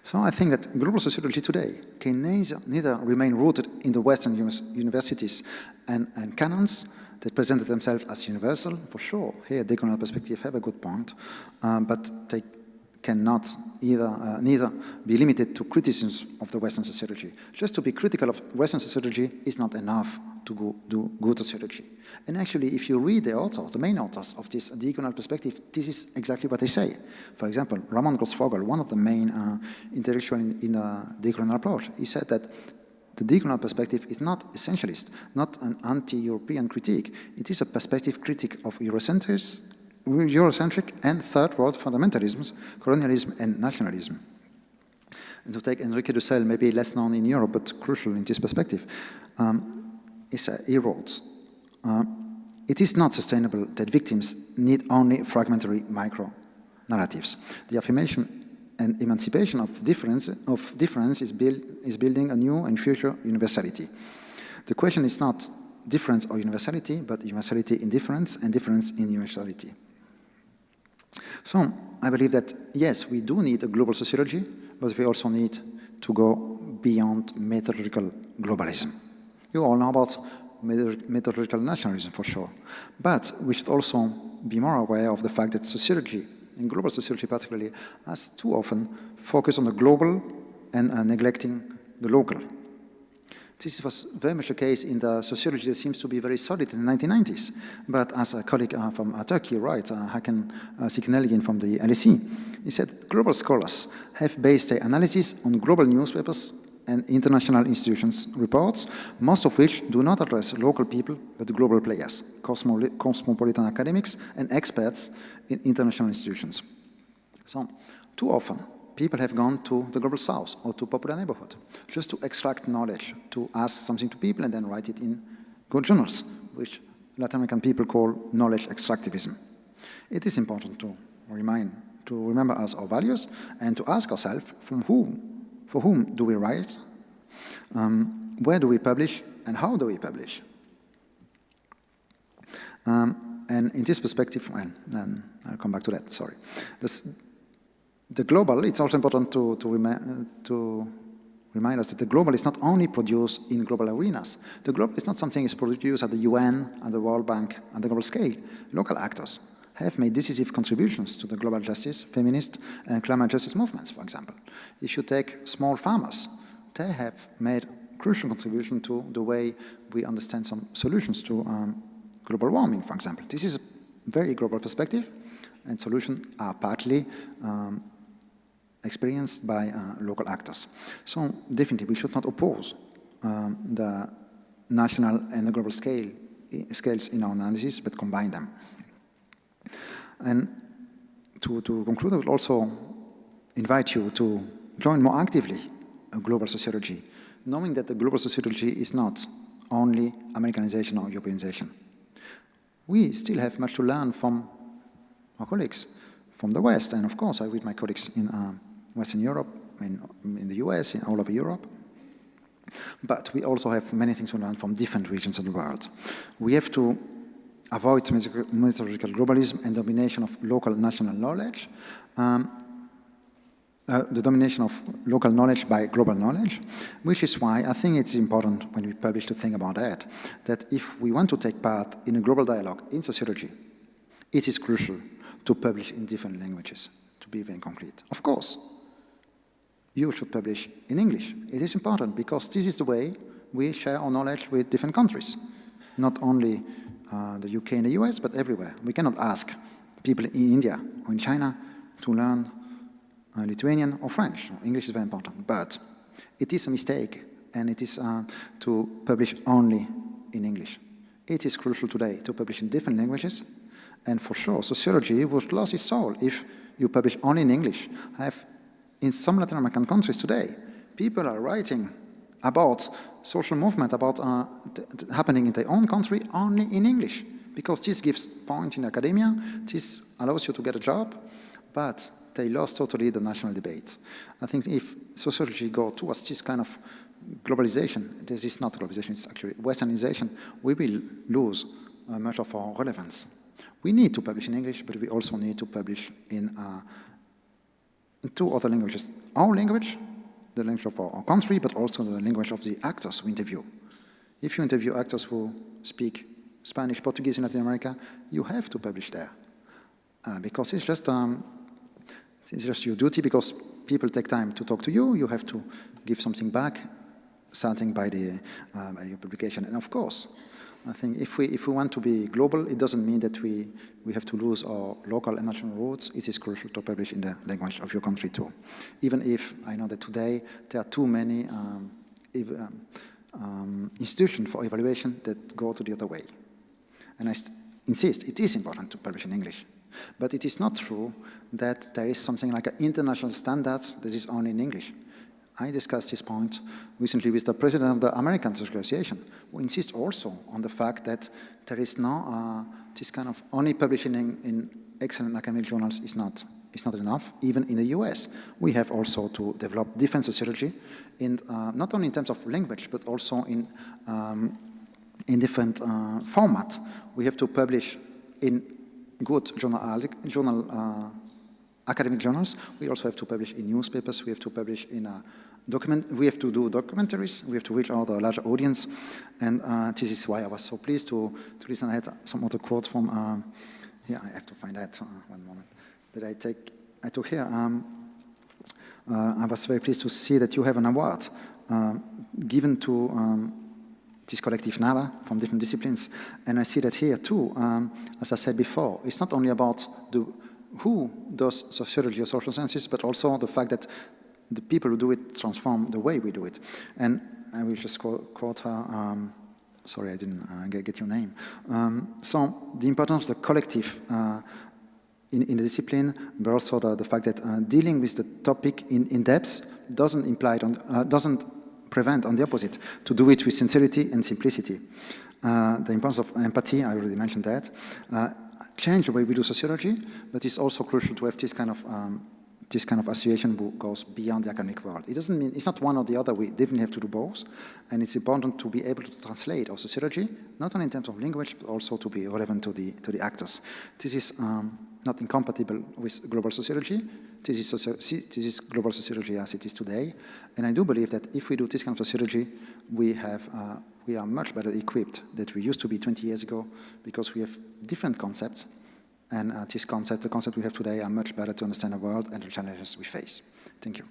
So I think that global sociology today can neither remain rooted in the Western universities and canons that presented themselves as universal, for sure. Here, decolonial perspective have a good point, but they cannot neither be limited to criticisms of the Western sociology. Just to be critical of Western sociology is not enough to do good sociology. And actually, if you read the authors, the main authors of this decolonial perspective, this is exactly what they say. For example, Ramon Grossvogel, one of the main intellectuals in the decolonial approach, he said that the decolonial perspective is not essentialist, not an anti-European critique. It is a perspective critique of Eurocentric and third world fundamentalisms, colonialism and nationalism. And to take Enrique Dussel, maybe less known in Europe, but crucial in this perspective, he wrote, "It is not sustainable that victims need only fragmentary micro-narratives. The affirmation and emancipation of difference is building a new and future universality. The question is not difference or universality, but universality in difference and difference in universality." So I believe that, yes, we do need a global sociology, but we also need to go beyond methodological globalism. You all know about methodological nationalism, for sure. But we should also be more aware of the fact that sociology, and global sociology particularly, has too often focused on the global and neglecting the local. This was very much the case in the sociology that seems to be very solid in the 1990s. But as a colleague from Turkey writes, Hakan Sikinelgin from the LSE, he said, global scholars have based their analysis on global newspapers and international institutions' reports, most of which do not address local people, but global players, cosmopolitan academics, and experts in international institutions. So, too often, people have gone to the global south or to popular neighborhood just to extract knowledge, to ask something to people and then write it in good journals, which Latin American people call knowledge extractivism. It is important to remember us our values and to ask ourselves from whom For whom do we write? Where do we publish? And how do we publish? And in this perspective, well, then I'll come back to that, sorry. The global, it's also important to remind us that the global is not only produced in global arenas. The global is not something that's produced at the UN, at the World Bank, at the global scale. Local actors have made decisive contributions to the global justice, feminist, and climate justice movements, for example. If you take small farmers, they have made crucial contribution to the way we understand some solutions to global warming, for example. This is a very global perspective, and solutions are partly experienced by local actors. So definitely we should not oppose the national and the global scales in our analysis, but combine them. And to conclude, I would also invite you to join more actively a global sociology, knowing that the global sociology is not only Americanization or Europeanization. We still have much to learn from our colleagues from the West, and of course I read my colleagues in Western Europe, in the US, in all over Europe. But we also have many things to learn from different regions of the world. We have to avoid methodological globalism and domination of local national knowledge, the domination of local knowledge by global knowledge, which is why I think it's important when we publish to think about that if we want to take part in a global dialogue in sociology, it is crucial to publish in different languages, to be very concrete. Of course, you should publish in English. It is important because this is the way we share our knowledge with different countries, not only the UK and the US, but everywhere. We cannot ask people in India or in China to learn Lithuanian or French. English is very important, but it is a mistake, and it is to publish only in English. It is crucial today to publish in different languages, and for sure, sociology would lose its soul if you publish only in English. In some Latin American countries today, people are writing about social movement, about happening in their own country only in English, because this gives point in academia, this allows you to get a job, but they lost totally the national debate. I think if sociology go towards this kind of globalization, this is not globalization, it's actually westernization, we will lose much of our relevance. We need to publish in English, but we also need to publish in two other languages. Our language, the language of our country, but also the language of the actors we interview. If you interview actors who speak Spanish, Portuguese in Latin America, you have to publish there. Because it's just your duty, because people take time to talk to you, you have to give something back, starting by your publication. And of course, I think if we want to be global, it doesn't mean that we have to lose our local and national roots. It is crucial to publish in the language of your country too. Even if I know that today there are too many institutions for evaluation that go to the other way. And I insist, it is important to publish in English. But it is not true that there is something like an international standards that is only in English. I discussed this point recently with the president of the American Association, who insists also on the fact that there is no, this kind of only publishing in excellent academic journals is not enough, even in the US. We have also to develop different sociology, not only in terms of language, but also in different format. We have to publish in good academic journals. We also have to publish in newspapers. We have to publish in we have to do documentaries. We have to reach out a larger audience. And this is why I was so pleased to listen. I had some other quote from, I have to find that one moment, that I took here. I was very pleased to see that you have an award given to this collective NALA from different disciplines. And I see that here too, as I said before, it's not only about who does sociology or social sciences, but also the fact that the people who do it transform the way we do it. And I will just quote her, sorry I didn't get your name. So the importance of the collective in the discipline, but also the fact that dealing with the topic in depth doesn't prevent, on the opposite, to do it with sincerity and simplicity. The importance of empathy, I already mentioned that. Change the way we do sociology, but it's also crucial to have this kind of this kind of association goes beyond the academic world. It doesn't mean, it's not one or the other, we definitely have to do both, and it's important to be able to translate our sociology, not only in terms of language, but also to be relevant to the actors. This is not incompatible with global sociology. This is global sociology as it is today, and I do believe that if we do this kind of sociology, we are much better equipped than we used to be 20 years ago, because we have different concepts, and the concept we have today are much better to understand the world and the challenges we face. Thank you.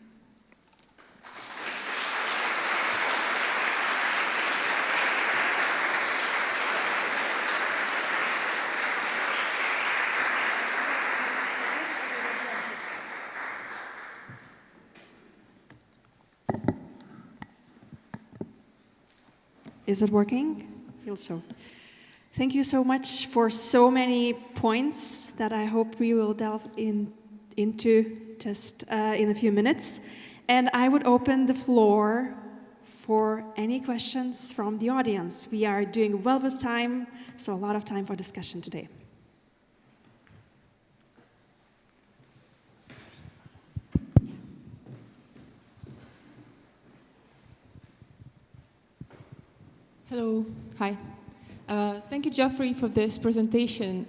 Is it working? I feel so. Thank you so much for so many points that I hope we will delve into just in a few minutes. And I would open the floor for any questions from the audience. We are doing well with time, so a lot of time for discussion today. Hello, hi. Thank you, Geoffrey, for this presentation.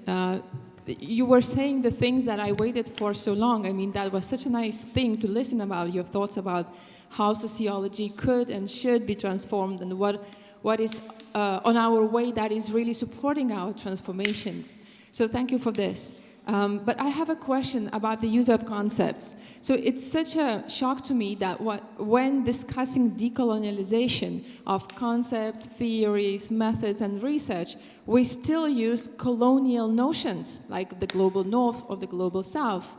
You were saying the things that I waited for so long. I mean, that was such a nice thing to listen about, your thoughts about how sociology could and should be transformed, and what is on our way that is really supporting our transformations. So thank you for this. But I have a question about the use of concepts. So it's such a shock to me that when discussing decolonialization of concepts, theories, methods, and research, we still use colonial notions like the global north or the global south.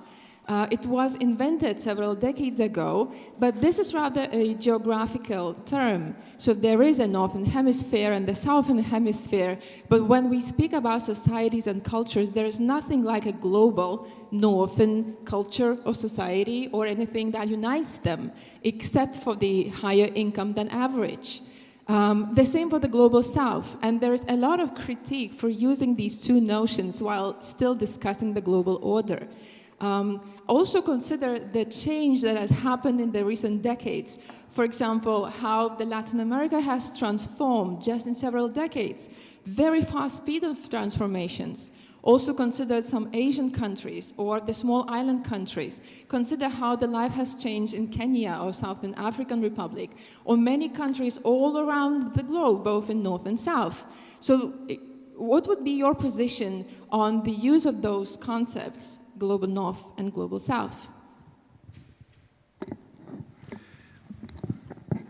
It was invented several decades ago, but this is rather a geographical term. So there is a northern hemisphere and the southern hemisphere, but when we speak about societies and cultures, there is nothing like a global northern culture or society or anything that unites them, except for the higher income than average. The same for the global south, and there is a lot of critique for using these two notions while still discussing the global order. Also consider the change that has happened in the recent decades. For example, how the Latin America has transformed just in several decades. Very fast speed of transformations. Also consider some Asian countries or the small island countries. Consider how the life has changed in Kenya or Southern African Republic, or many countries all around the globe, both in North and South. So what would be your position on the use of those concepts, global North and global South?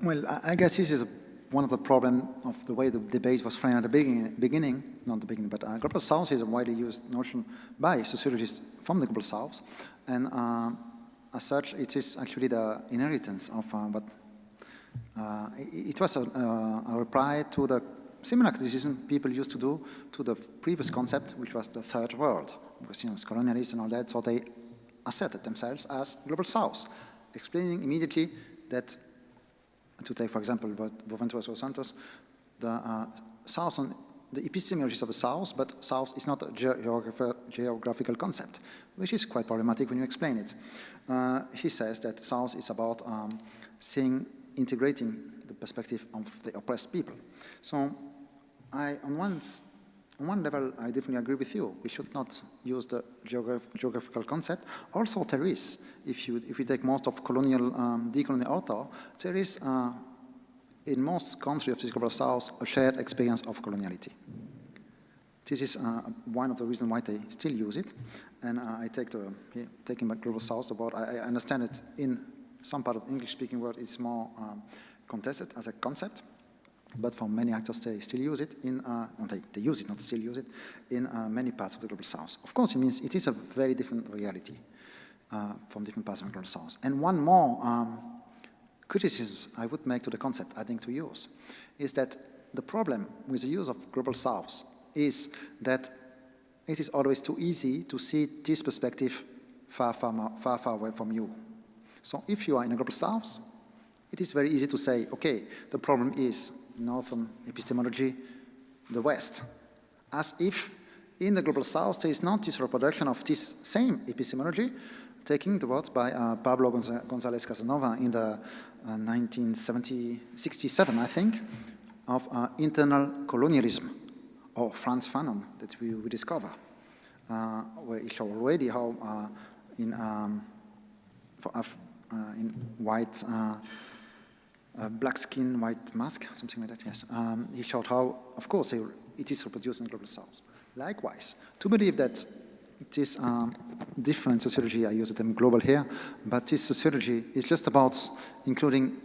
Well, I guess this is one of the problems of the way the debate was framed at the beginning, not the beginning, but global South is a widely used notion by sociologists from the global South, and as such, it is actually the inheritance of it was a reply to the similar criticism people used to do to the previous concept, which was the third world, because it's colonialist and all that, so they asserted themselves as global South, explaining immediately that, to take, for example, Boaventuras or Santos, the South, the epistemologies of the South, but South is not a geographical concept, which is quite problematic when you explain it. He says that South is about integrating the perspective of the oppressed people. So, on one level, I definitely agree with you. We should not use the geographical concept. Also, there is, if you take most of decolonial author, there is, in most countries of the global South, a shared experience of coloniality. This is one of the reasons why they still use it. And I taking back global South about, I understand it in some part of the English-speaking world, it's more contested as a concept. But for many actors, they still use it they use it, not still use it, in many parts of the global South. Of course, it means it is a very different reality from different parts of the global South. And one more criticism I would make to the concept, I think to yours, is that the problem with the use of global South is that it is always too easy to see this perspective far away from you. So if you are in a global South, it is very easy to say, okay, the problem is Northern epistemology, the West, as if in the global South there is not this reproduction of this same epistemology, taking the words by Pablo González Casanova in the 1967, I think, of internal colonialism, or Frantz Fanon, that we discover, where he showed already how in white, black skin, white mask, something like that, yes. He showed how, of course, it is reproduced in the Global South. Likewise, to believe that this different sociology, I use the term global here, but this sociology is just about including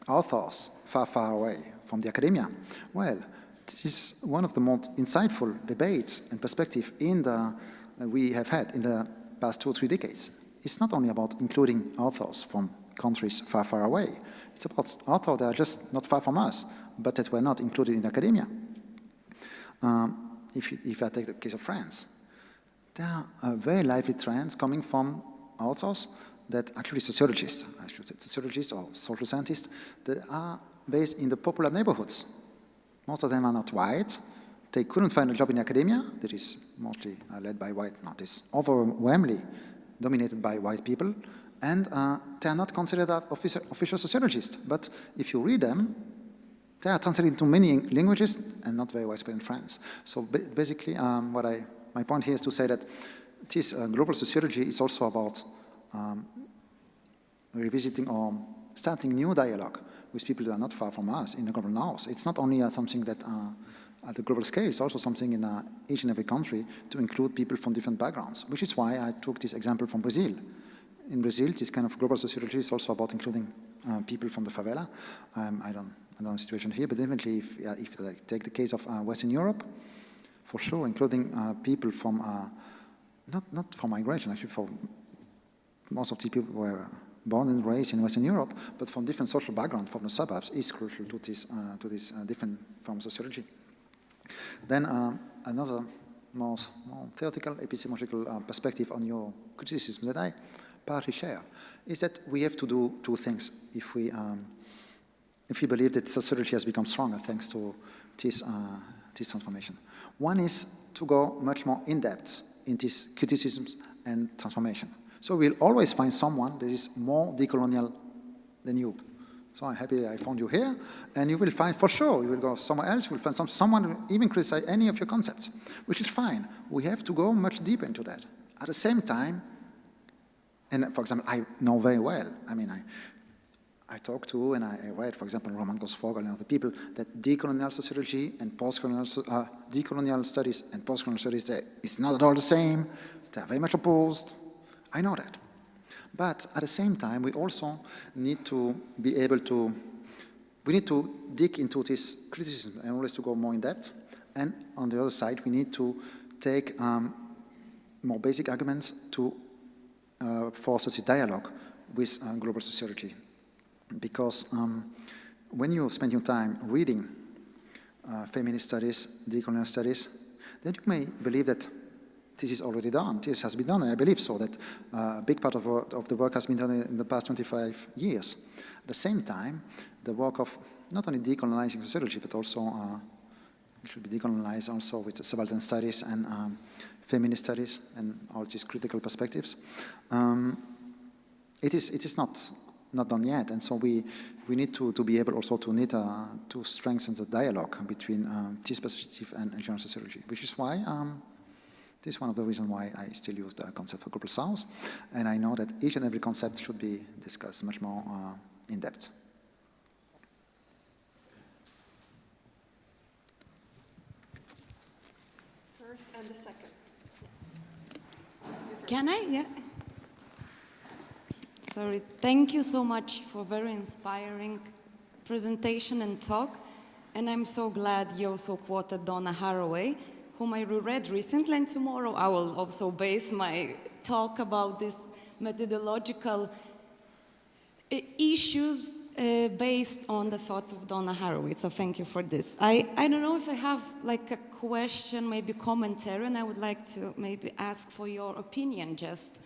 authors far, far away from the academia. Well, this is one of the most insightful debates and perspective we have had in the past 2 or 3 decades. It's not only about including authors from countries far, far away. It's about authors that are just not far from us, but that were not included in academia. If I take the case of France, there are very lively trends coming from authors that actually sociologists, I should say sociologists or social scientists, that are based in the popular neighborhoods. Most of them are not white. They couldn't find a job in academia that is mostly led by white, not is overwhelmingly dominated by white people, and they are not considered official sociologists. But if you read them, they are translated into many languages and not very widespread in France. So basically, my point here is to say that this global sociology is also about revisiting or starting new dialogue with people that are not far from us in the global north. It's not only something that at the global scale, it's also something in each and every country to include people from different backgrounds, which is why I took this example from Brazil. In Brazil, this kind of global sociology is also about including people from the favela. I don't know the situation here, but definitely if I take the case of Western Europe, for sure, including people from, not from migration, actually, for most of the people were born and raised in Western Europe, but from different social backgrounds from the suburbs is crucial to this different form of sociology. Then another more theoretical, epistemological perspective on your criticism that I partly share is that we have to do 2 things if we believe that sociology has become stronger thanks to this transformation. One is to go much more in-depth in these criticisms and transformation. So we'll always find someone that is more decolonial than you. So I'm happy I found you here, and you will find, for sure, you will go somewhere else, you will find someone who even criticize any of your concepts, which is fine. We have to go much deeper into that. At the same time, and for example, I know very well, I mean, I talk to and I read, for example, Roman Gosfogel and other people, that decolonial sociology and decolonial studies and postcolonial studies, it's not at all the same. They're very much opposed. I know that. But at the same time, we also need to be able to, we need to dig into this criticism and always to go more in depth. And on the other side, we need to take more basic arguments to foster a dialogue with global sociology. Because when you spend your time reading feminist studies, decolonial studies, then you may believe that this is already done, this has been done, and I believe so, that a big part of the work has been done in the past 25 years. At the same time, the work of not only decolonizing sociology, but also, it should be decolonized also with subaltern studies and feminist studies and all these critical perspectives. It is not done yet, and so we need to be able also to strengthen the dialogue between this perspective and general sociology, which is why this is one of the reasons why I still use the concept of Global South, and I know that each and every concept should be discussed much more in depth. First and the second. Can I? Yeah. Sorry. Thank you so much for very inspiring presentation and talk, and I'm so glad you also quoted Donna Haraway, whom I reread recently, and tomorrow I will also base my talk about this methodological issues based on the thoughts of Donna Haraway, so thank you for this. I don't know if I have like a question, maybe commentary, and I would like to maybe ask for your opinion just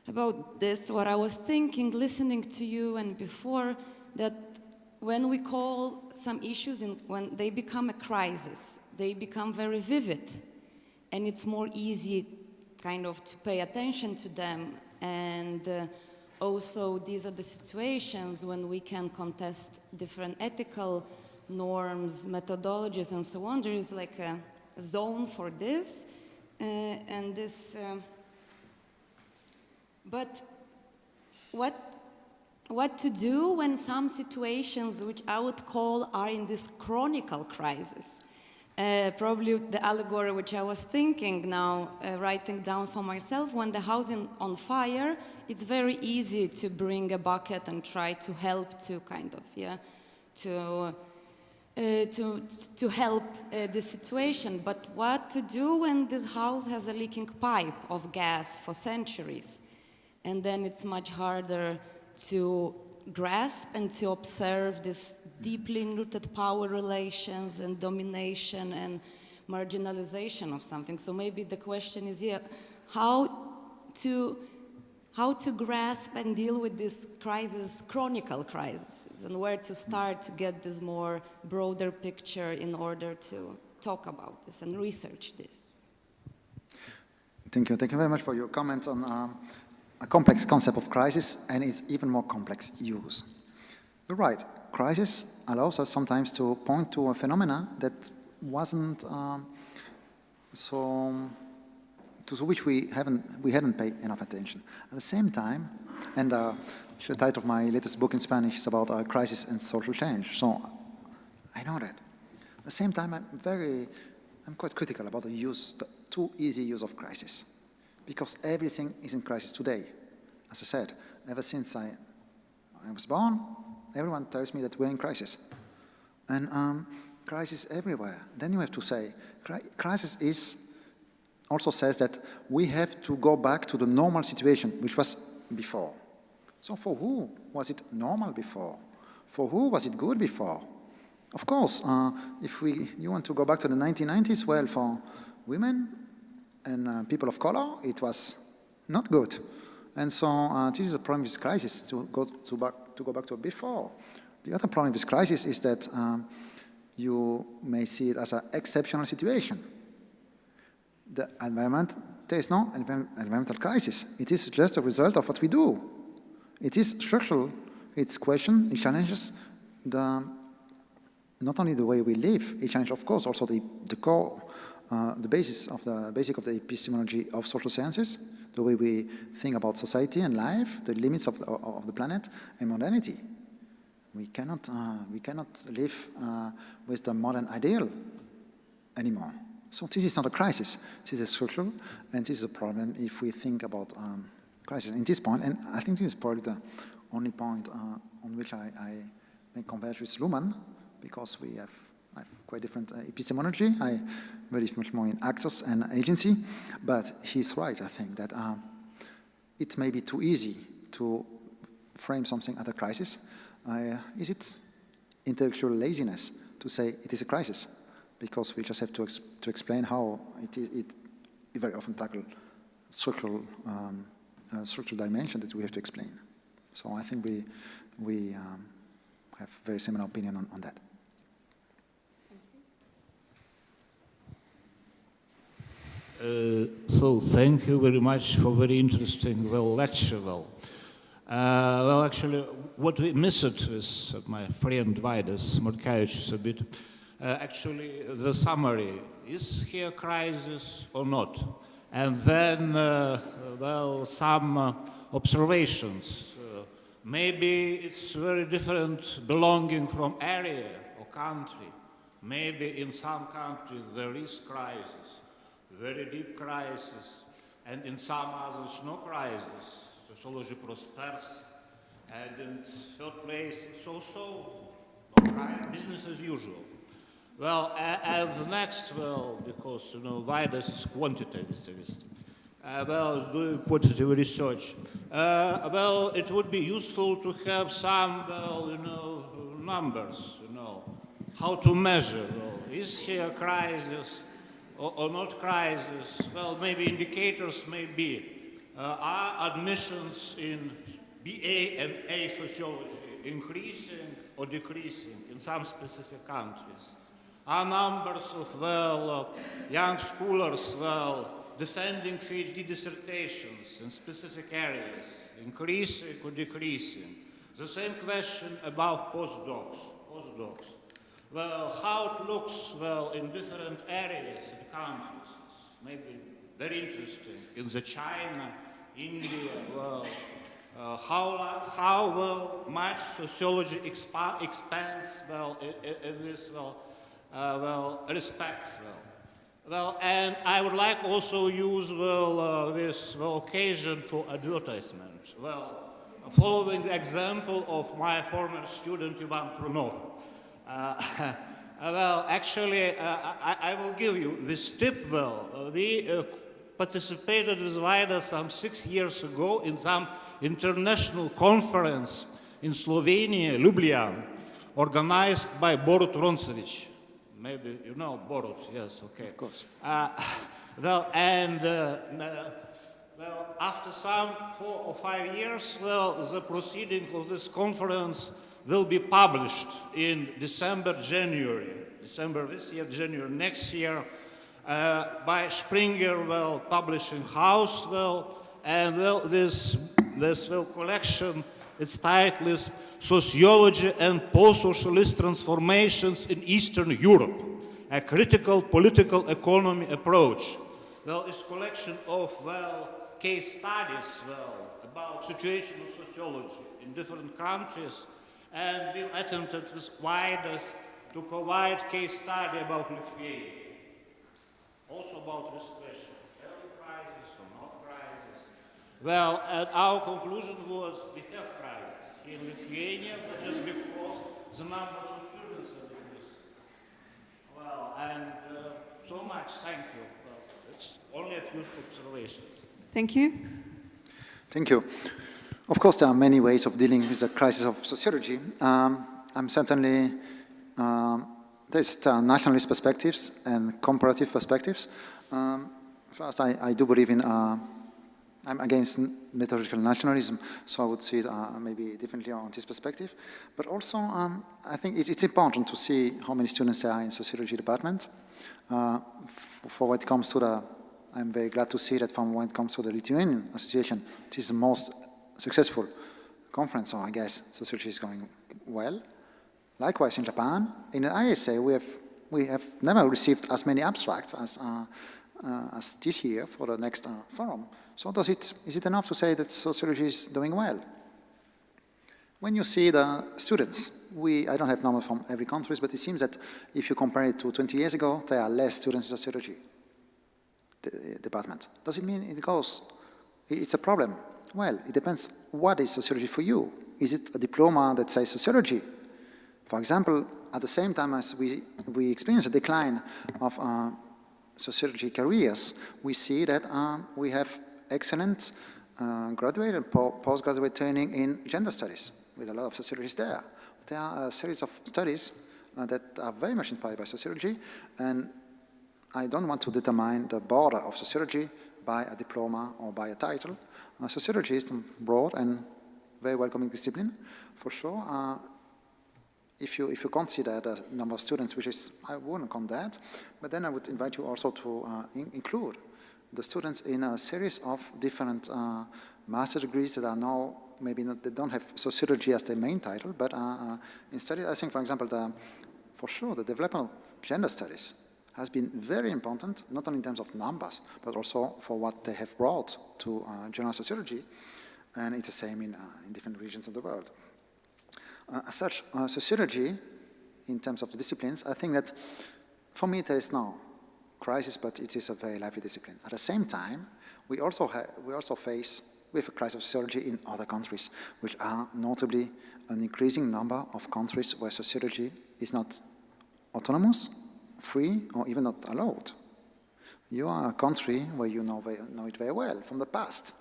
about this, what I was thinking, listening to you and before, that when we call some issues, when they become a crisis, they become very vivid, and it's more easy kind of to pay attention to them And also, these are the situations when we can contest different ethical norms, methodologies, and so on. There is like a zone for this, and this. But what to do when some situations, which I would call, are in this chronicle crisis? Probably the allegory which I was thinking now, writing down for myself, when the house is on fire, it's very easy to bring a bucket and try to help to kind of, to help the situation. But what to do when this house has a leaking pipe of gas for centuries? And then it's much harder to grasp and to observe this deeply rooted power relations and domination and marginalization of something. So maybe the question is here, how to grasp and deal with this crisis, chronicle crises, and where to start to get this more broader picture in order to talk about this and research this. Thank you. Thank you very much for your comments on a complex concept of crisis and its even more complex use. You're right, crisis allows us sometimes to point to a phenomena that wasn't to which we hadn't paid enough attention. At the same time, and the title of my latest book in Spanish is about crisis and social change, so I know that. At the same time, I'm quite critical about the too easy use of crisis, because everything is in crisis today. As I said, ever since I was born, everyone tells me that we're in crisis. And crisis everywhere. Then you have to say, crisis also says that we have to go back to the normal situation, which was before. So for who was it normal before? For who was it good before? Of course, if you want to go back to the 1990s, well, for women and people of color, it was not good. And so this is a problem with this crisis, to go back to before. The other problem with this crisis is that you may see it as an exceptional situation. The environment, there is no environmental crisis. It is just a result of what we do. It is structural. It challenges not only the way we live, it challenges, of course, also the core, the basic of the epistemology of social sciences, the way we think about society and life, the limits of the planet, and modernity. We cannot live with the modern ideal anymore. So this is not a crisis. This is structural, and this is a problem if we think about crisis. In this point, and I think this is probably the only point on which I may converge with Luhmann, because I have quite different epistemology. I believe much more in actors and agency, but he's right, I think, that it may be too easy to frame something as a crisis. Is it intellectual laziness to say it is a crisis? Because we just have to explain how it very often tackle structural dimension that we have to explain. So I think we have very similar opinion on that. So thank you very much for very interesting lecture. Actually, what we missed with my friend Vaidas Markevičius a bit, actually the summary, is here crisis or not? And then, some observations. Maybe it's very different belonging from area or country. Maybe in some countries there is crisis, very deep crisis, and in some others no crisis. Sociology prospers, and in third place, so, no crisis, business as usual. Well, and the next, because, Vaidas is quantitativist, doing quantitative research. It would be useful to have some, numbers, how to measure, is here a crisis or not crisis? Well, maybe indicators may be. Are admissions in BA and A sociology increasing or decreasing in some specific countries? Are numbers of, young scholars, defending PhD dissertations in specific areas, increasing or decreasing. The same question about postdocs. Well, how it looks, well, in different areas and countries. Maybe very interesting. In the China, India, well, how well much sociology expands, well, in this, respects, well, and I would like also use, this, occasion for advertisement. Well, following the example of my former student, Ivan Prunov. Well, actually, I will give you this tip. Well, we participated with Vaida some 6 years ago in some international conference in Slovenia, Ljubljana, organized by Borut Roncevic. Maybe you know Borut, yes, okay. Of course. Well, after some 4 or 5 years, well, the proceeding of this conference will be published in December this year, January next year, by Springer, well, publishing house, well, and well, this collection, its title is Sociology and Post-Socialist Transformations in Eastern Europe, a critical political economy approach. Well, it's a collection of, well, case studies, well, about situation of sociology in different countries, and we attempted with widest to provide case study about Lithuania. Also about this question, early crisis or not crisis. Well, and our conclusion was we have crisis in Lithuania, but just because the number of students are decreasing. Well, and so much, thank you. Well, it's only a few observations. Thank you. Thank you. Of course, there are many ways of dealing with the crisis of sociology. I'm certainly, there's nationalist perspectives and comparative perspectives. First, I do believe in, I'm against methodological nationalism, so I would see it maybe differently on this perspective. But also, I think it's important to see how many students there are in sociology department. For what comes to the, I'm very glad to see that from when it comes to the Lithuanian association, it is the most successful conference, so I guess sociology is going well. Likewise in Japan, in the ISA, we have never received as many abstracts as this year for the next forum. So is it enough to say that sociology is doing well? When you see the students, I don't have numbers from every country, but it seems that if you compare it to 20 years ago, there are less students in sociology department. Does it mean it's a problem? Well, it depends what is sociology for you. Is it a diploma that says sociology? For example, at the same time as we experience a decline of sociology careers, we see that we have excellent graduate and postgraduate training in gender studies, with a lot of sociologists there. There are a series of studies that are very much inspired by sociology, and I don't want to determine the border of sociology by a diploma or by a title. Sociology is a broad and very welcoming discipline, for sure. If you consider the number of students, which is, I wouldn't count that, but then I would invite you also to include the students in a series of different master degrees that are now, maybe not, they don't have sociology as their main title, but in studies, I think, for example, for sure, the development of gender studies has been very important, not only in terms of numbers, but also for what they have brought to general sociology, and it's the same in different regions of the world. As such, sociology, in terms of the disciplines, I think that for me there is no crisis, but it is a very lively discipline. At the same time, we also face with a crisis of sociology in other countries, which are notably an increasing number of countries where sociology is not autonomous, free, or even not allowed. You are a country where you know it very well from the past.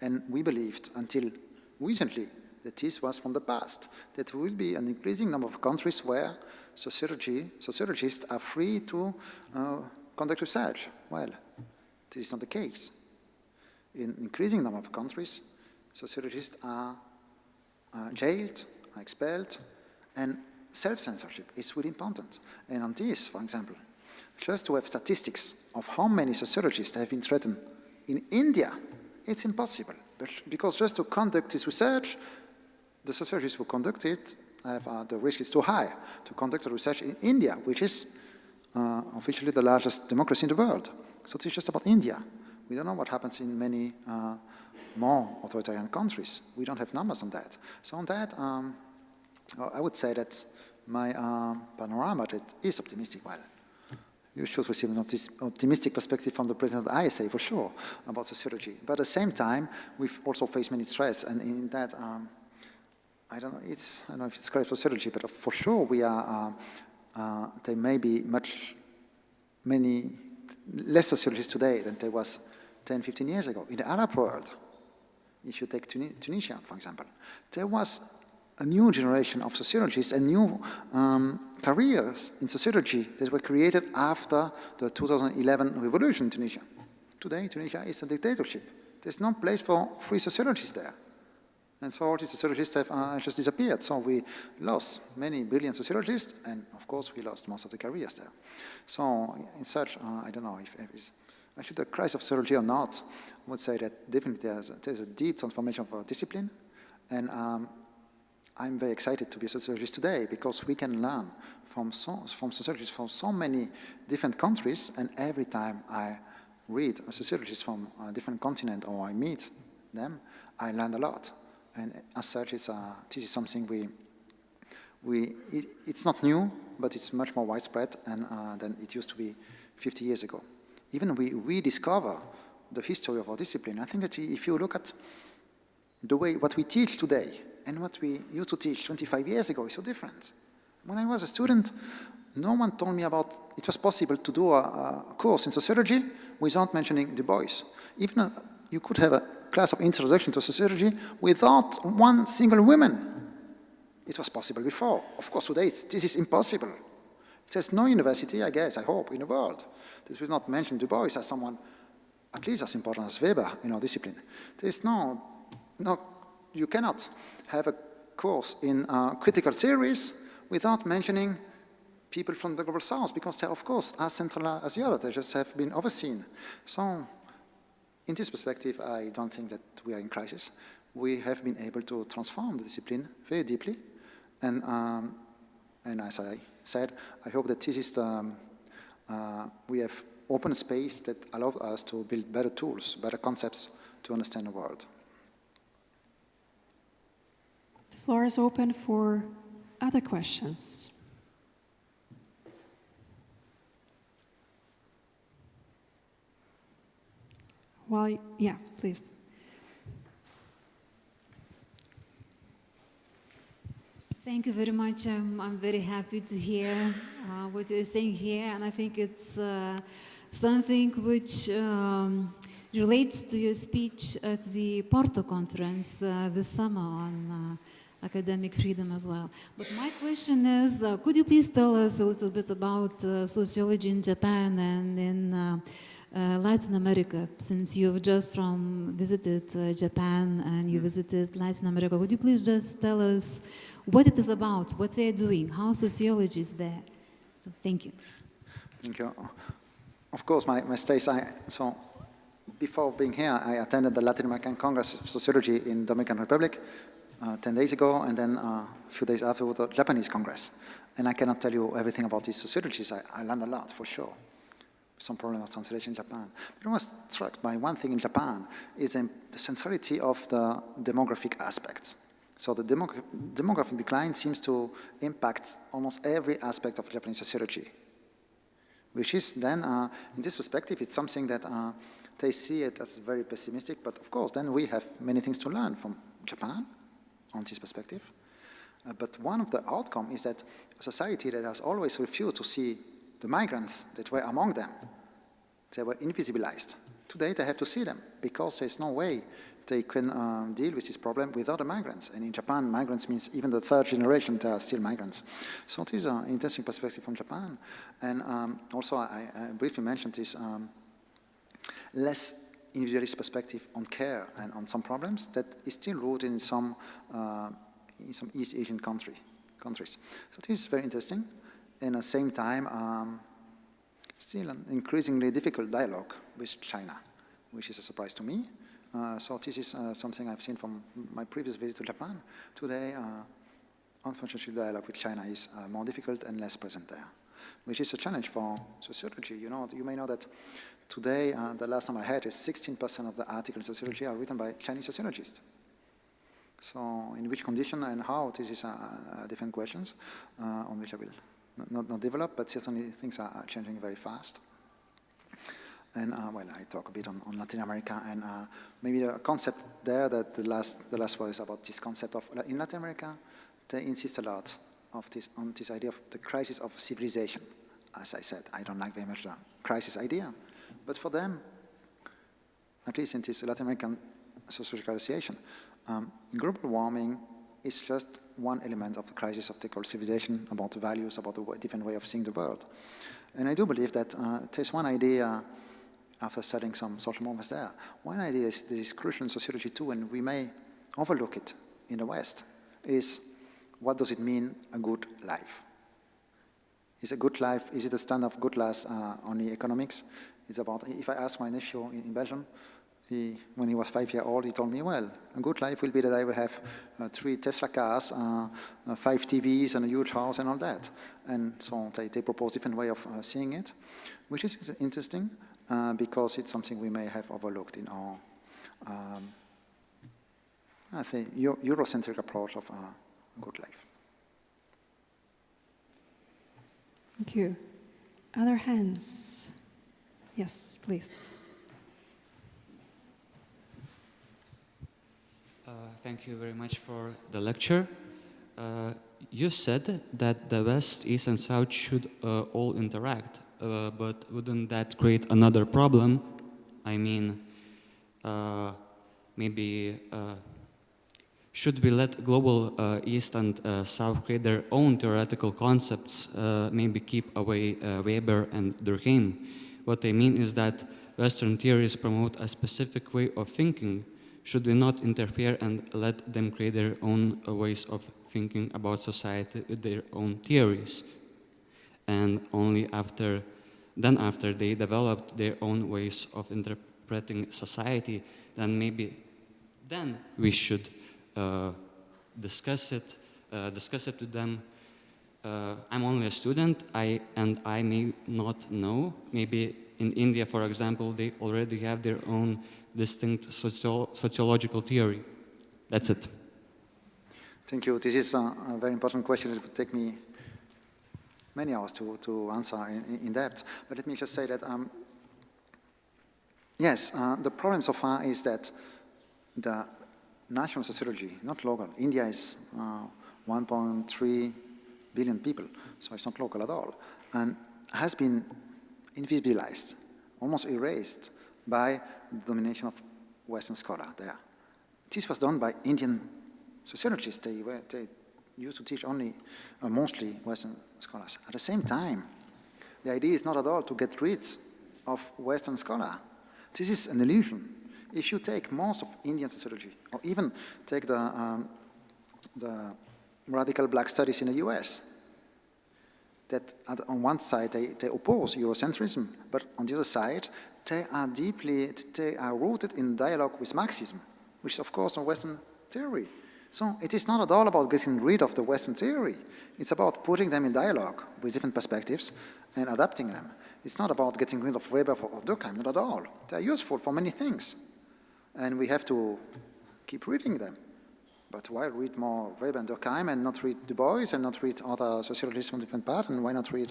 And we believed until recently that this was from the past, that there will be an increasing number of countries where sociologists are free to conduct research. Well, this is not the case. In increasing number of countries, sociologists are jailed, are expelled, and self-censorship is really important. And on this, for example, just to have statistics of how many sociologists have been threatened in India, it's impossible. Because just to conduct this research, the sociologists who conduct it, the risk is too high to conduct a research in India, which is officially the largest democracy in the world. So it's just about India. We don't know what happens in many more authoritarian countries. We don't have numbers on that. So on that, I would say that my panorama is optimistic. Well, you should receive an optimistic perspective from the president of the ISA, for sure, about sociology. But at the same time, we've also faced many threats, and in that, I don't know if it's correct for sociology, but for sure we are, there may be many less sociologists today than there was 10, 15 years ago. In the Arab world, if you take Tunisia, for example, there was a new generation of sociologists and new careers in sociology that were created after the 2011 revolution in Tunisia. Today, Tunisia is a dictatorship. There's no place for free sociologists there. And so all these sociologists have just disappeared. So we lost many brilliant sociologists, and of course we lost most of the careers there. So in such, I don't know if actually the crisis of sociology or not, I would say that definitely there's a deep transformation of our discipline. And I'm very excited to be a sociologist today because we can learn from sociologists from so many different countries, and every time I read a sociologist from a different continent or I meet them, I learn a lot. And as such, this is something it's not new, but it's much more widespread than it used to be 50 years ago. Even we rediscover the history of our discipline. I think that if you look at the way what we teach today and what we used to teach 25 years ago is so different. When I was a student, no one told me about it was possible to do a course in sociology without mentioning Du Bois. Even you could have a class of introduction to sociology without one single woman. It was possible before. Of course, today this is impossible. There's no university, I guess, I hope, in the world that will not mention Du Bois as someone at least as important as Weber in our discipline. There's you cannot have a course in critical theories without mentioning people from the Global South, because they, of course, are central as the other. They just have been overseen. So, in this perspective, I don't think that we are in crisis. We have been able to transform the discipline very deeply. And as I said, I hope that this is we have open space that allows us to build better tools, better concepts to understand the world. The floor is open for other questions. Well, yeah, please. Thank you very much. I'm very happy to hear what you're saying here, and I think it's something which relates to your speech at the Porto conference this summer on academic freedom as well. But my question is, could you please tell us a little bit about sociology in Japan and in Latin America, since you've just visited Japan and you visited Latin America? Would you please just tell us what it is about, what they're doing, how sociology is there? So thank you. Thank you. Of course, my stays, so before being here, I attended the Latin American Congress of Sociology in Dominican Republic 10 days ago, and then a few days after the Japanese Congress. And I cannot tell you everything about these sociologies. I learned a lot, for sure. Some problem of translation in Japan. But I was struck by one thing in Japan, is the centrality of the demographic aspects. So the demographic decline seems to impact almost every aspect of Japanese sociology, which is then, in this perspective, it's something that they see it as very pessimistic, but of course, then we have many things to learn from Japan on this perspective. But one of the outcomes is that a society that has always refused to see the migrants that were among them, they were invisibilized. Today they have to see them because there's no way they can deal with this problem without the migrants. And in Japan, migrants means even the third generation, they are still migrants. So it is an interesting perspective from Japan. And also I briefly mentioned this less individualist perspective on care and on some problems that is still rooted in some East Asian countries. So it is very interesting. And at the same time, still an increasingly difficult dialogue with China, which is a surprise to me. So this is something I've seen from my previous visit to Japan. Today, unfortunately, dialogue with China is more difficult and less present there, which is a challenge for sociology. You may know that today, the last time I had is 16% of the articles in sociology are written by Chinese sociologists. So in which condition and how, this is different questions on which I will not develop, but certainly things are changing very fast. And well, I talk a bit on Latin America, and maybe the concept there that the last word is about this concept of, in Latin America, they insist a lot on this idea of the crisis of civilization. As I said, I don't like very much the crisis idea, but for them, at least in this Latin American sociological association, global warming is just one element of the crisis of the civilization, about the values, about the different way of seeing the world. And I do believe that there's one idea, after studying some social movements there, one idea that is crucial in sociology too, and we may overlook it in the West, is what does it mean, a good life? Is a good life, is it a standard of good life only economics? It's about, if I ask my nephew in Belgium, when he was 5 years old, he told me, well, a good life will be that I will have 3 Tesla cars, 5 TVs, and a huge house, and all that. And so they propose different way of seeing it, which is interesting because it's something we may have overlooked in our, I think, Eurocentric approach of a good life. Thank you. Other hands? Yes, please. Thank you very much for the lecture. You said that the West, East and South should all interact, but wouldn't that create another problem? I mean, maybe should we let global East and South create their own theoretical concepts, maybe keep away Weber and Durkheim? What I mean is that Western theories promote a specific way of thinking. Should we not interfere and let them create their own ways of thinking about society with their own theories? And only after they developed their own ways of interpreting society, then we should discuss it with them. I'm only a student, and I may not know. Maybe in India, for example, they already have their own distinct sociological theory. That's it. Thank you. This is a very important question. It would take me many hours to answer in depth. But let me just say that, yes, the problem so far is that the national sociology, not local. India is 1.3 billion people, so it's not local at all, and has been invisibilized, almost erased by the domination of Western scholar there. This was done by Indian sociologists. They used to teach only mostly Western scholars. At the same time, the idea is not at all to get rid of Western scholar. This is an illusion. If you take most of Indian sociology, or even take the radical black studies in the US, that on one side they oppose Eurocentrism, but on the other side they are rooted in dialogue with Marxism, which is of course a Western theory. So it is not at all about getting rid of the Western theory. It's about putting them in dialogue with different perspectives and adapting them. It's not about getting rid of Weber or Durkheim, not at all. They are useful for many things, and we have to keep reading them. But why read more Weber and Durkheim and not read Du Bois and not read other sociologists from different parts? And why not read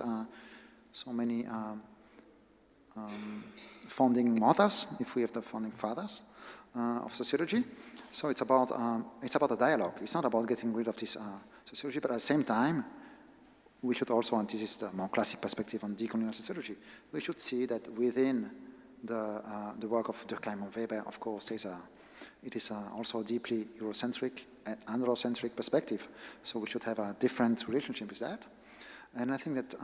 so many founding mothers, if we have the founding fathers of sociology? So it's about a dialogue. It's not about getting rid of this sociology, but at the same time, we should also, and this is the more classic perspective on decolonial sociology, we should see that within the work of Durkheim and Weber, of course, it is also a deeply Eurocentric and Androcentric perspective. So we should have a different relationship with that. And I think that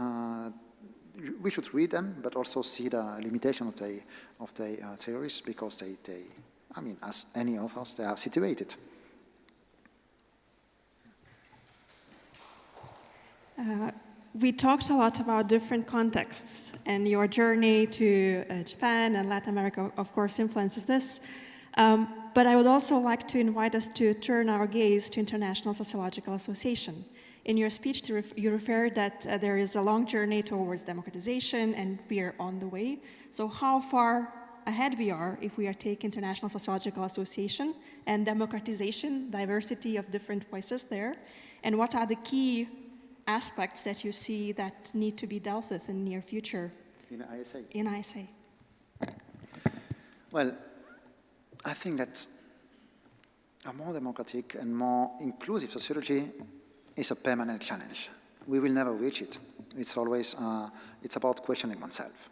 we should read them, but also see the limitation of the theories, because they, I mean, as any authors, they are situated. we talked a lot about different contexts, and your journey to Japan and Latin America, of course, influences this. But I would also like to invite us to turn our gaze to International Sociological Association. In your speech, you referred that there is a long journey towards democratization, and we are on the way. So how far ahead we are if we are taking International Sociological Association and democratization, diversity of different voices there, and what are the key aspects that you see that need to be dealt with in the near future? In ISA. Well, I think that a more democratic and more inclusive sociology is a permanent challenge. We will never reach it. It's always, it's about questioning oneself.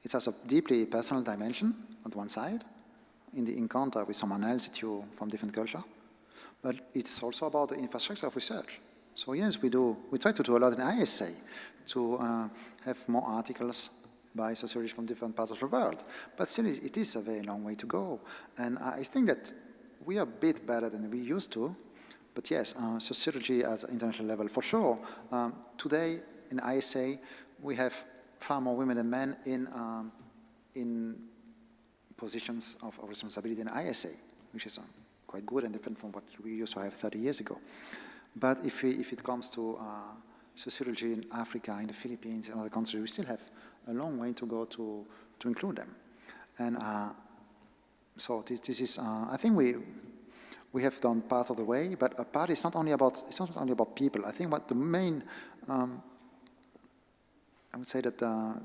It has a deeply personal dimension on one side, in the encounter with someone else from different culture, but it's also about the infrastructure of research. So yes, we try to do a lot in ISA to have more articles by sociologists from different parts of the world, but still it is a very long way to go. And I think that we are a bit better than we used to, but yes, sociology at an international level, for sure. Today in ISA, we have far more women than men in positions of responsibility in ISA, which is quite good and different from what we used to have 30 years ago. But if it comes to sociology in Africa, in the Philippines, and other countries, we still have a long way to go to include them. And so this is, I think we have done part of the way, but a part is not only about people. I think what the main, I would say that the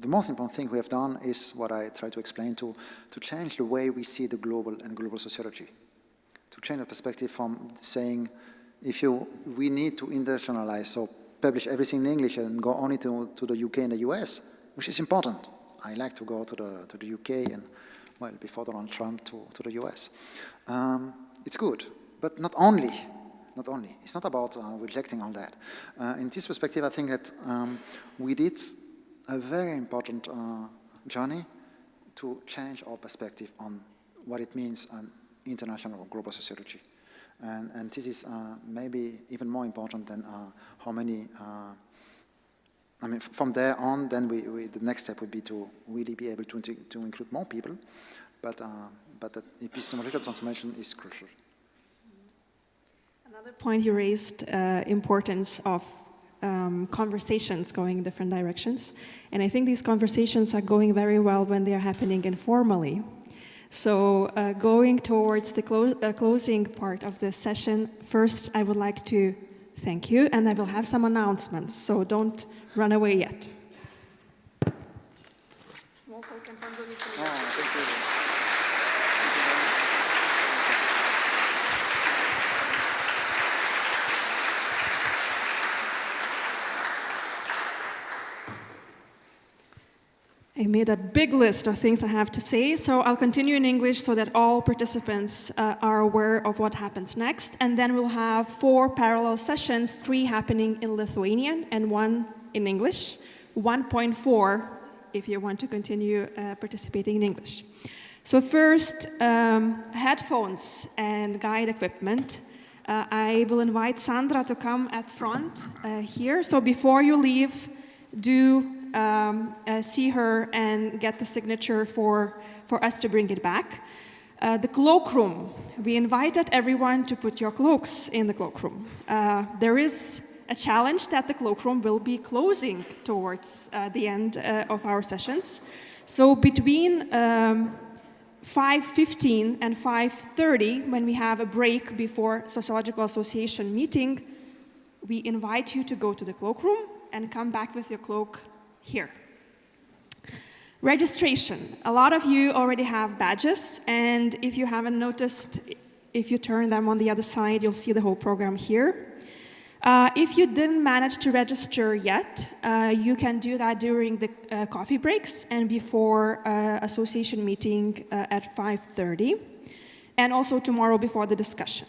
most important thing we have done is what I try to explain, to change the way we see the global and global sociology. To change the perspective from saying, we need to internationalize, so publish everything in English and go only to the UK and the US, which is important. I like to go to the UK and, well, before Donald Trump, to the US. It's good, but not only. It's not about rejecting all that. In this perspective, I think that we did a very important journey to change our perspective on what it means an international or global sociology. And this is maybe even more important than how many, I mean, from there on, then the next step would be to really be able to include more people, but the epistemological transformation is crucial. Another point you raised, importance of conversations going in different directions. And I think these conversations are going very well when they are happening informally. So going towards the closing part of this session, first I would like to thank you, and I will have some announcements, so don't run away yet. Small token from the thank you. I made a big list of things I have to say, so I'll continue in English so that all participants are aware of what happens next. And then we'll have 4 parallel sessions, 3 happening in Lithuanian and 1 in English, 1.4 if you want to continue participating in English. So first, headphones and guide equipment. I will invite Sandra to come at front here. So before you leave, do see her and get the signature for us to bring it back. The cloakroom. We invited everyone to put your cloaks in the cloakroom. There is a challenge that the cloakroom will be closing towards the end of our sessions. So between 5:15 and 5:30, when we have a break before Sociological Association meeting, we invite you to go to the cloakroom and come back with your cloak here. Registration. A lot of you already have badges, and if you haven't noticed, if you turn them on the other side, you'll see the whole program here. If you didn't manage to register yet, you can do that during the coffee breaks and before association meeting at 5:30, and also tomorrow before the discussion.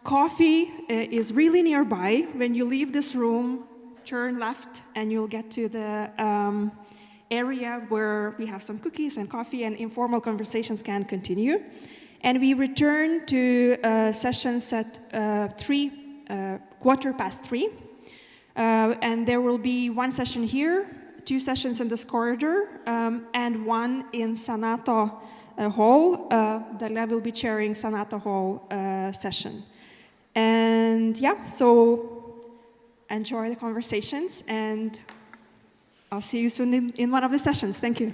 Coffee is really nearby. When you leave this room, turn left and you'll get to the area where we have some cookies and coffee and informal conversations can continue. And we return to sessions at 3:15. And there will be one session here, 2 sessions in this corridor, and one in Senato Hall. Dalia will be chairing Senato Hall session. And yeah, so enjoy the conversations, and I'll see you soon in one of the sessions. Thank you.